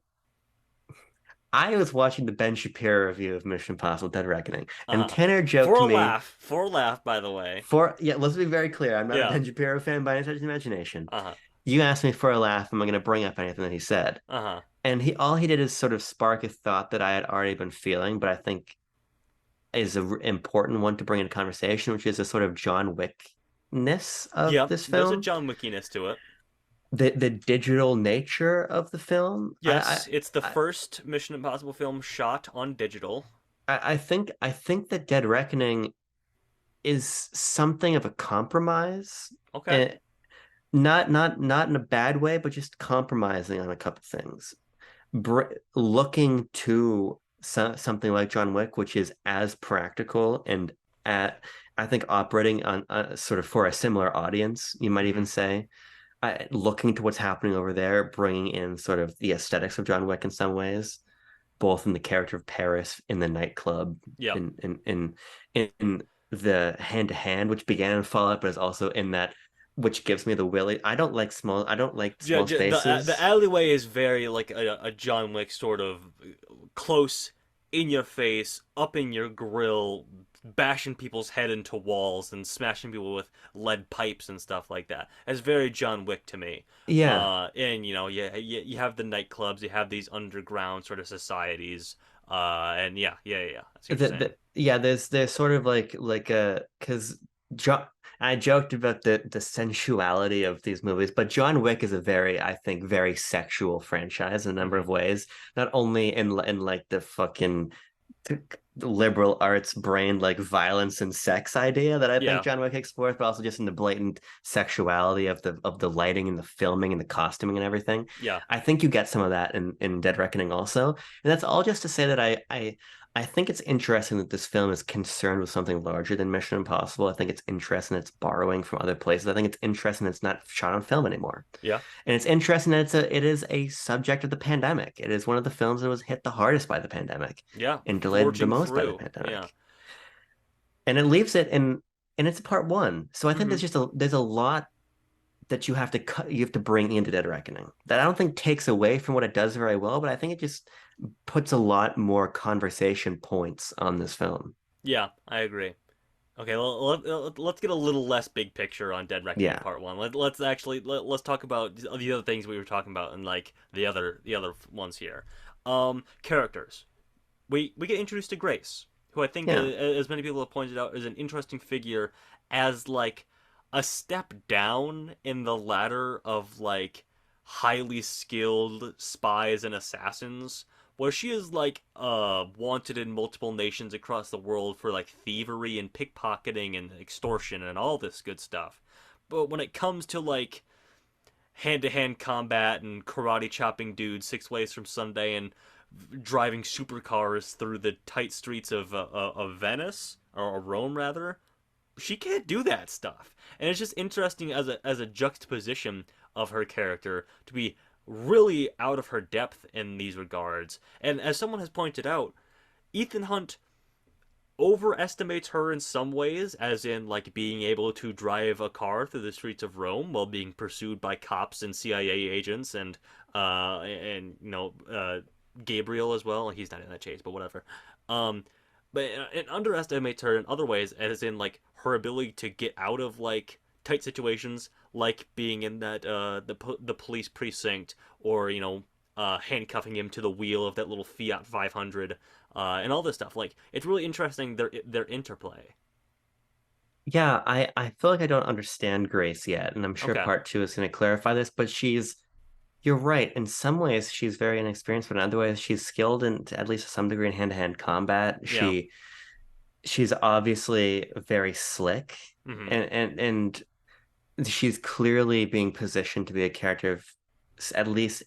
I was watching the Ben Shapiro review of Mission Impossible Dead Reckoning, and Uh-huh. Tanner joked to me For a laugh, by the way. yeah, let's be very clear. I'm not a Yeah. Ben Shapiro fan by any stretch of the imagination. Uh-huh. You asked me for a laugh, am I going to bring up anything that he said? Uh-huh. And he all he did is sort of spark a thought that I had already been feeling, but I think is an important one to bring into conversation, which is a sort of John Wick-ness of Yep, this there's a film. John Wickiness to it. The digital nature of the film. Yes, it's the I first Mission Impossible film shot on digital. I think that Dead Reckoning is something of a compromise, Okay. and not in a bad way, but just compromising on a couple things. Looking to something like John Wick, which is as practical and at I think operating on sort of for a similar audience, you might even Hmm. say, looking to what's happening over there, bringing in sort of the aesthetics of John Wick in some ways, both in the character of Paris in the nightclub, Yep. in the hand to hand, which began in Fallout, but is also in that, which gives me the willy. I don't like Yeah, small the spaces. alleyway is very like a John Wick sort of close, in your face, up in your grill, bashing people's head into walls and smashing people with lead pipes and stuff like that. It's very John Wick to me. Yeah, And you have the nightclubs, you have these underground sort of societies. And yeah. I see what you're saying. yeah. There's sort of like a because jo I joked about the sensuality of these movies, but John Wick is a very, I think, very sexual franchise in a number Hmm. of ways. Not only in like the fucking liberal arts brain like violence and sex idea that I think Yeah, John Wick explores, but also just in the blatant sexuality of the lighting and the filming and the costuming and everything. yeah, I think you get some of that in Dead Reckoning also. And that's all just to say that I think it's interesting that this film is concerned with something larger than Mission Impossible. I think it's interesting that it's borrowing from other places. I think it's interesting that it's not shot on film anymore. yeah, And it's interesting that it is a subject of the pandemic. It is one of the films that was hit the hardest by the pandemic yeah. and delayed the Forging most by the through. Yeah. pandemic. And it leaves it in and it's part one. So I think Hmm. there's a lot that you have to bring into Dead Reckoning that I don't think takes away from what it does very well, but I think it just puts a lot more conversation points on this film. Yeah, I agree. Okay, let's get a little less big picture on Dead Reckoning Yeah. Part One. Let's talk about the other things we were talking about and like the other ones here. Characters. We get introduced to Grace, who I think, Yeah. as many people have pointed out, is an interesting figure as like a step down in the ladder of like highly skilled spies and assassins, where she is like wanted in multiple nations across the world for like thievery and pickpocketing and extortion and all this good stuff. But when it comes to like hand to hand combat and karate chopping dudes 6 ways from Sunday and driving supercars through the tight streets of Venice or Rome rather, she can't do that stuff. And it's just interesting as a juxtaposition of her character to be really out of her depth in these regards. And as someone has pointed out, Ethan Hunt overestimates her in some ways, as in like being able to drive a car through the streets of Rome while being pursued by cops and CIA agents and Gabriel as well. He's not in that chase, but whatever. Um, but it underestimates her in other ways, as in like her ability to get out of like tight situations, like being in that the police precinct, or handcuffing him to the wheel of that little Fiat 500, and all this stuff. Like it's really interesting their interplay. Yeah, I feel like I don't understand Grace yet, and I'm sure Okay. part two is going to clarify this, but you're right. In some ways, she's very inexperienced, but in other ways, she's skilled in, to at least to some degree, in hand-to-hand combat. Yeah. She's obviously very slick, Hmm. and she's clearly being positioned to be a character of at least.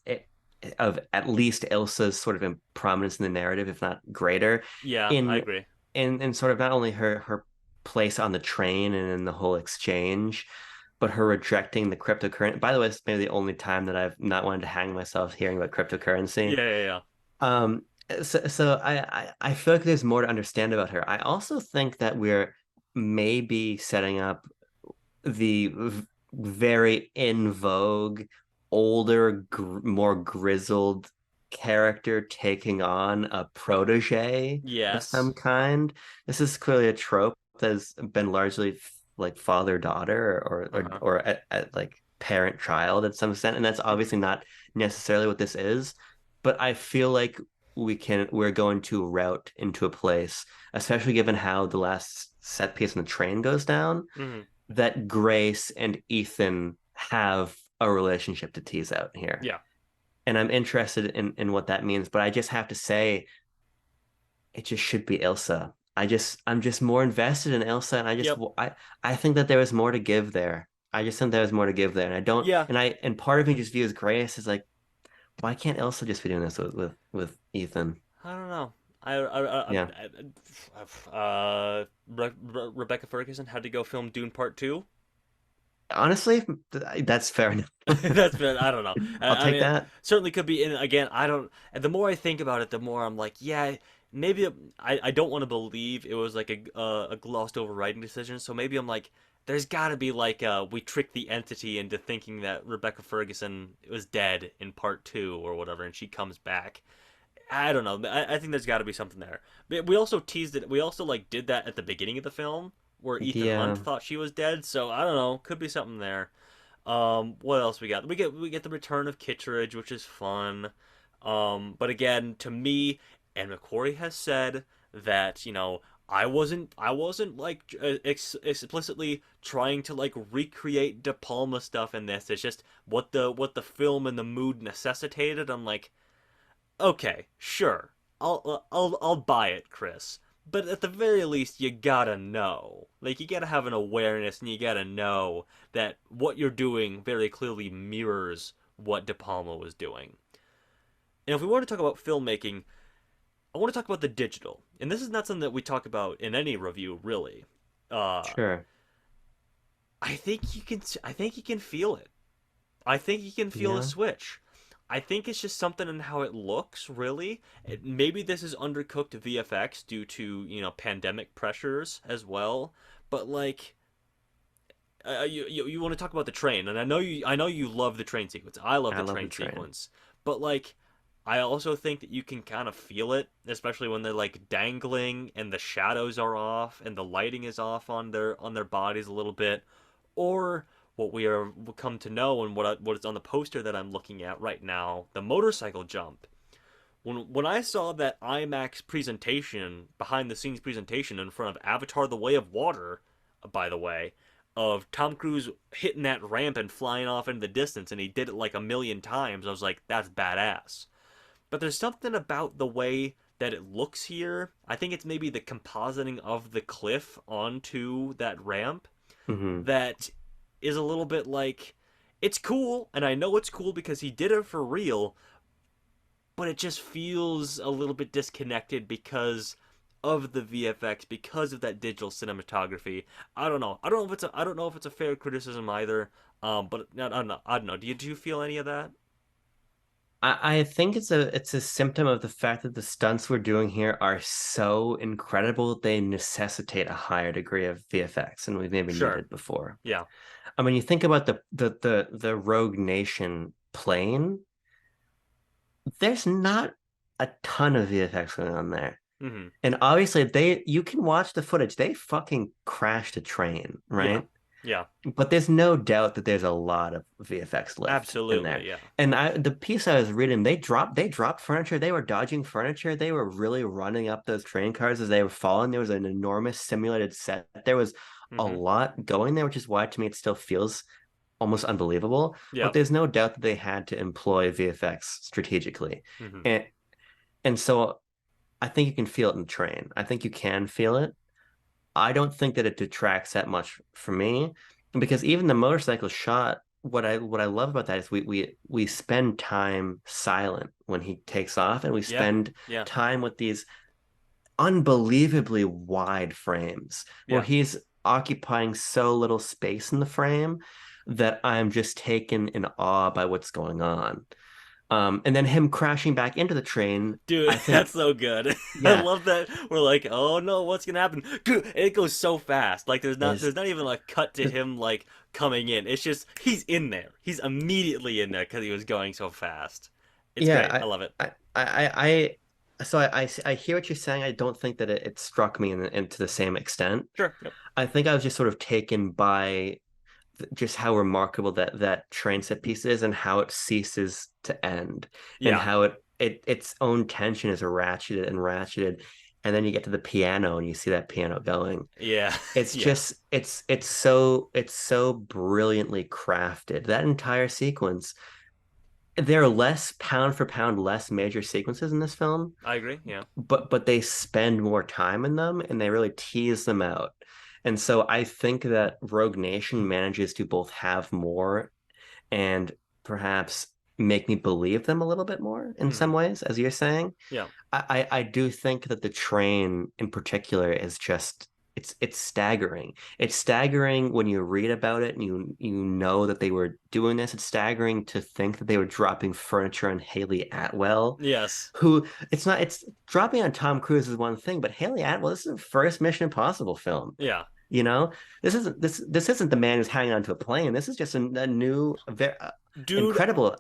of at least Ilsa's sort of prominence in the narrative, if not greater, Yeah, I in agree. in sort of not only her place on the train and in the whole exchange, but her rejecting the cryptocurrency. By the way, it's maybe the only time that I've not wanted to hang myself hearing about cryptocurrency. Yeah, yeah, yeah. Um, so I feel like there's more to understand about her. I also think that we're maybe setting up the very in vogue, older, more grizzled character taking on a protege of Yes. some kind. This is clearly a trope that has been largely like father-daughter Uh-huh. or like parent-child at some extent, and that's Hmm. obviously not necessarily what this is. But I feel like we're going to route into a place, especially given how the last set piece on the train goes down, Hmm. that Grace and Ethan have a relationship to tease out here. Yeah. And I'm interested in what that means, but I just have to say it just should be Ilsa. I'm just more invested in Ilsa, and Yep. I think that there was more to give there. I just think there was more to give there. And I don't Yeah. and part of me just views Grace as like, why can't Ilsa just be doing this with Ethan? I don't know. Yeah. Rebecca Ferguson had to go film Dune Part 2. Honestly, that's fair enough. That's been, I don't know. I'll I take mean, that. certainly could be. And again, I don't. And the more I think about it, the more I'm like, yeah, maybe I don't want to believe it was like a glossed over writing decision. So maybe I'm like, there's got to be like we tricked the entity into thinking that Rebecca Ferguson was dead in part two or whatever, and she comes back. I don't know. I think there's got to be something there. But we also teased it. We also like did that at the beginning of the film where Ethan Hunt Yeah. thought she was dead. So I don't know. Could be something there. What else we got? We get the return of Kittredge, which is fun. But again, to me, and McQuarrie has said that I wasn't like explicitly trying to like recreate De Palma stuff in this. It's just what the film and the mood necessitated. I'm like, okay, sure, I'll buy it, Chris. But at the very least, you gotta know. Like, you gotta have an awareness and you gotta know that what you're doing very clearly mirrors what De Palma was doing. And if we want to talk about filmmaking, I want to talk about the digital. And this is not something that we talk about in any review, really. Uh, Sure. I think you can feel it. I think you can feel the Yeah. switch. I think it's just something in how it looks, really. Maybe this is undercooked VFX due to, pandemic pressures as well. But like, you want to talk about the train, and I know you love the train sequence. I love I the love the train train. sequence, but like, I also think that you can kind of feel it, especially when they're like dangling and the shadows are off and the lighting is off on their bodies a little bit, or what we are come to know and what is on the poster that I'm looking at right now, the motorcycle jump. When I saw that IMAX presentation, behind the scenes presentation in front of Avatar: The Way of Water, by the way, of Tom Cruise hitting that ramp and flying off into the distance, and he did it like a million times, I was like, that's badass. But there's something about the way that it looks here. I think it's maybe the compositing of the cliff onto that ramp Hmm. that is a little bit like, it's cool, and I know it's cool because he did it for real, but it just feels a little bit disconnected because of the VFX, because of that digital cinematography. I don't know. I don't know if it's a fair criticism either. But I don't know. I don't know. Do you feel any of that? I think it's a symptom of the fact that the stunts we're doing here are so incredible they necessitate a higher degree of VFX than we've maybe Sure. needed before. Yeah. I mean, you think about the Rogue Nation plane, there's not a ton of VFX going on there. Mm-hmm. And obviously they you can watch the footage. They fucking crashed a train, Yeah. right? Yeah. But there's no doubt that there's a lot of VFX left in there. Absolutely. Yeah. And the piece I was reading, they dropped furniture. They were dodging furniture. They were really running up those train cars as they were falling. There was an enormous simulated set. There was a Mm-hmm. lot going there, which is why to me it still feels almost unbelievable. But Yep. there's no doubt that they had to employ VFX strategically. Mm-hmm. And and so I think you can feel it in the train. I think you can feel it. I don't think that it detracts that much for me because even the motorcycle shot. what I love about that is we spend time silent when he takes off, and we Yeah, spend yeah, time with these unbelievably wide frames where yeah. he's occupying so little space in the frame that I'm just taken in awe by what's going on. And then him crashing back into the train, Dude, I think, that's so good. I yeah, love that we're like, oh no, what's gonna happen? Dude, it goes so fast. Like is there's not even a cut to him like coming in. It's just he's in there. He's immediately in there because he was going so fast. It's great. I yeah, love it. I hear what you're saying. I don't think that it struck me in to the same extent. Sure. Yep. I think I was just sort of taken by just how remarkable that train set piece is, and how it ceases to end, and Yeah. how its own tension is ratcheted and ratcheted, and then you get to the piano and you see that piano going. Yeah. It's Yeah. just it's so brilliantly crafted. That entire sequence, there are less pound for pound less major sequences in this film, I agree. Yeah. but they spend more time in them, and they really tease them out. And so I think that Rogue Nation manages to both have more and perhaps make me believe them a little bit more in Hmm. some ways, as you're saying. Yeah. I do think that the train in particular is just it's staggering. It's staggering when you read about it and you know that they were doing this. It's staggering to think that they were dropping furniture on Haley Atwell, Yes. who it's dropping on Tom Cruise is one thing, but Haley Atwell, this is the first Mission Impossible film. Yeah. You know, this isn't the man who's hanging onto a plane. This is just a new, very Dude, incredible.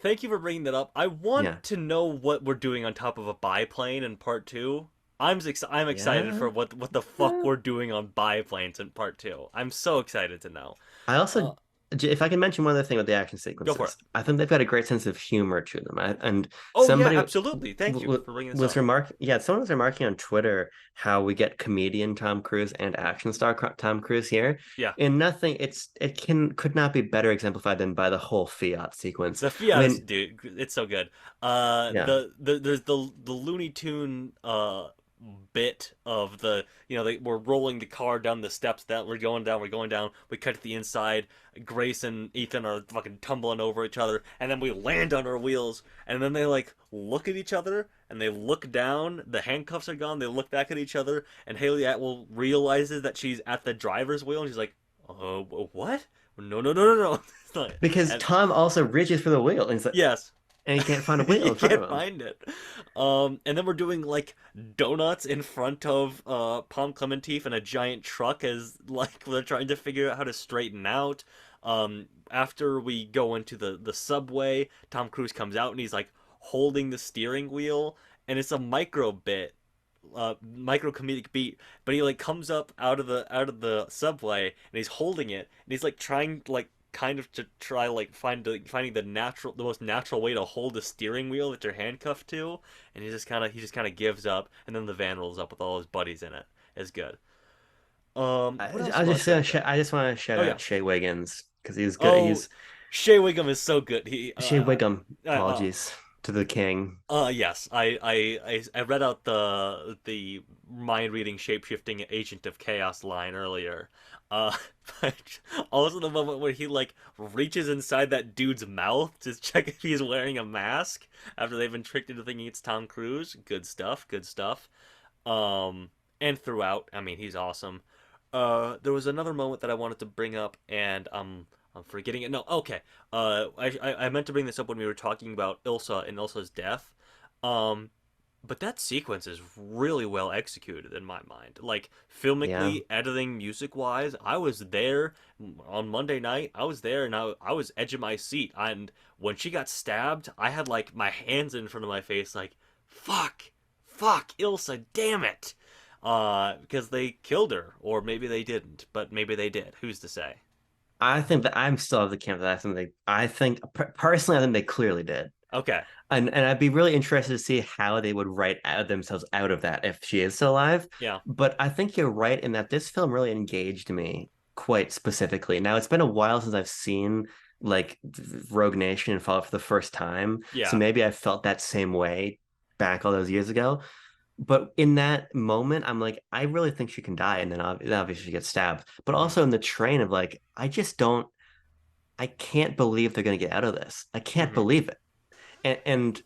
thank you for bringing that up. I want Yeah, to know what we're doing on top of a biplane in part two. I'm excited yeah. for what the fuck we're doing on biplanes in part two. I'm so excited to know. I Uh, also, if I can mention one other thing with the action Go for it. sequences, I think they've got a great sense of humor to them. And Oh yeah, somebody absolutely. Thank you for bringing this was up. remarking, yeah, someone was remarking on Twitter how we get comedian Tom Cruise and action star Tom Cruise here. Yeah, And nothing, could not be better exemplified than by the whole Fiat sequence. the I Fiat is mean, dude, it's so good. yeah, There's the Looney Tune bit of the we're rolling the car down the steps that we're going down. We cut to the inside. Grace and Ethan are fucking tumbling over each other, and then we land on our wheels, and then they like look at each other, and they look down. The handcuffs are gone. They look back at each other, and Haley Atwell realizes that she's at the driver's wheel, and she's like, "Oh, what? No, no, no, no, no!" because and Tom also reaches for the wheel, and, yes, and he can't find a wheel you in front of can't him. find it. And then we're doing like donuts in front of Palm Clementif and a giant truck as like they're trying to figure out how to straighten out. After we go into the subway, Tom Cruise comes out and he's like holding the steering wheel, and it's a micro bit, micro comedic beat. But he like comes up out of the subway and he's holding it and he's like trying like kind of to try like finding the most natural way to hold a steering wheel that you're handcuffed to, and he just kind of gives up, and then the van rolls up with all his buddies in it. It's good. What else was there good? I just want to shout Oh yeah. out Shea Wiggins because he's good. Oh, Shea Wiggum is so good. He Shea Wiggum. uh, uh, Apologies to the king. yes, I read out the mind reading shape shifting agent of chaos line earlier. Uh, but also the moment where he like reaches inside that dude's mouth to check if he's wearing a mask after they've been tricked into thinking it's Tom Cruise. Good stuff. Good stuff. And throughout, I mean, he's awesome. There was another moment that I wanted to bring up, and I'm forgetting it. No, okay. I meant to bring this up when we were talking about Ilsa and Ilsa's death. Um, but that sequence is really well executed in my mind. Like Yeah. filmically, editing, music wise, I was there on Monday night. I was there and I was edge of my seat. And when she got stabbed, I had like my hands in front of my face, like, fuck, Ilsa, damn it. Because they killed her, or maybe they didn't, but maybe they did. Who's to say? I think that I'm still of the camp that personally, I think they clearly did. Okay, And I'd be really interested to see how they would write themselves out of that if she is still alive. yeah, But I think you're right in that this film really engaged me quite specifically. Now, it's been a while since I've seen like Rogue Nation and Fallout for the first time. So yeah. maybe I felt that same way back all those years ago. But in that moment, I'm like, I really think she can die. And then obviously she gets stabbed. But Hmm. also in the train of like, I just don't. I can't believe they're going to get out of this. I can't Hmm. believe it. And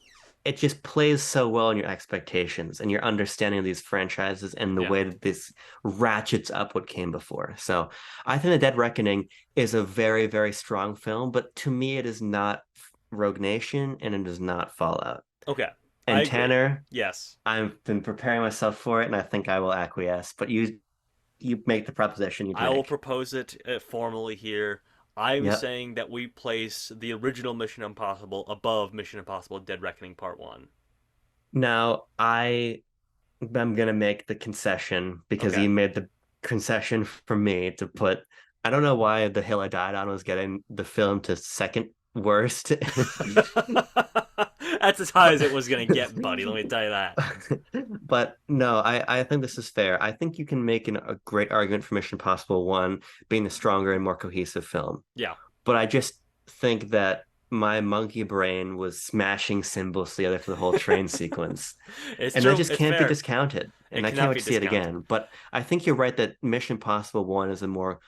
it just plays so well in your expectations and your understanding of these franchises and the Yeah. way that this ratchets up what came before. So I think The Dead Reckoning is a very, very strong film, but to me, it is not Rogue Nation and it is not Fallout. Okay. I And agree. Tanner, Yes. I've been preparing myself for it, and I think I will acquiesce. But you make the proposition you need to I will make. propose it formally here. I'm Yep. saying that we place the original Mission Impossible above Mission Impossible Dead Reckoning Part 1. Now I'm gonna make the concession because Okay. you made the concession for me to put. I don't know why The Hill I Died On was getting the film to second worst. That's as high as it was going to get, buddy. Let me tell you that. But no, I think this is fair. I think you can make a great argument for Mission Impossible 1 being the stronger and more cohesive film. Yeah. But I just think that my monkey brain was smashing symbols together for the whole train sequence. It's And that true. just It's can't be fair. discounted. It And I can't cannot wait be to see it discounted. again. But I think you're right that Mission Impossible 1 is a more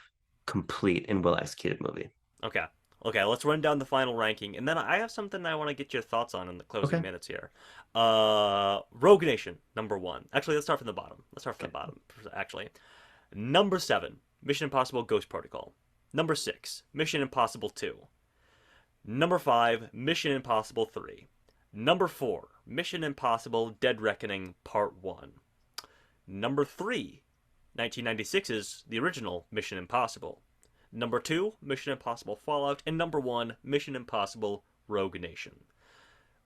complete and well executed movie. Okay. Okay, let's run down the final ranking, and then I have something I want to get your thoughts on in the closing Okay. minutes here. Rogue Nation, number one. Actually, let's start from the bottom. Let's start from the Okay. bottom, actually. Number seven, Mission Impossible Ghost Protocol. Number six, Mission Impossible 2. Number five, Mission Impossible 3. Number four, Mission Impossible Dead Reckoning Part 1. Number three, 1996's the original Mission Impossible. Number two, Mission Impossible Fallout. And number one, Mission Impossible Rogue Nation.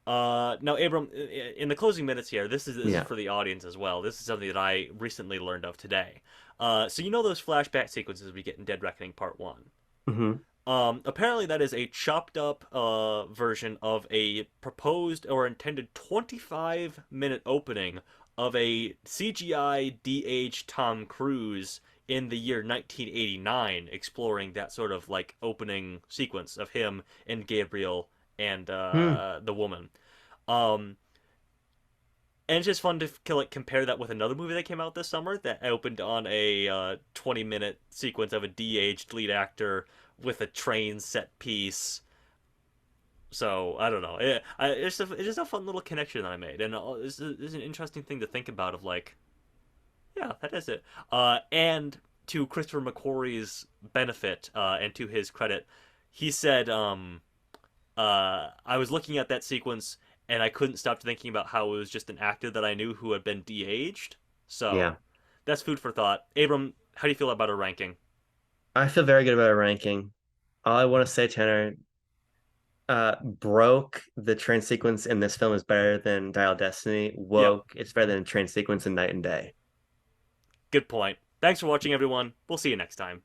Now, Abram, in the closing minutes here, this is Yeah. for the audience as well. This is something that I recently learned of today. So you know those flashback sequences we get in Dead Reckoning Part 1? Hmm. Apparently, that is a chopped up version of a proposed or intended 25-minute opening of a CGI de-aged Tom Cruise in the year 1989, exploring that sort of like opening sequence of him and Gabriel and Hmm. the woman. Um, and it's just fun to like compare that with another movie that came out this summer that opened on a 20-minute sequence of a de-aged lead actor with a train set piece. So I don't know. It's just a fun little connection that I made, and it's an interesting thing to think about. Of like, yeah, that is it. And to Christopher McQuarrie's benefit, and to his credit, he said, I was looking at that sequence and I couldn't stop thinking about how it was just an actor that I knew who had been de-aged. So Yeah. that's food for thought. Abram, how do you feel about our ranking? I feel very good about our ranking. All I want to say, Tanner, broke the train sequence in this film is better than Dial Destiny. Yep, Woke, it's better than train sequence in Night and Day. good point. Thanks for watching, everyone. We'll see you next time.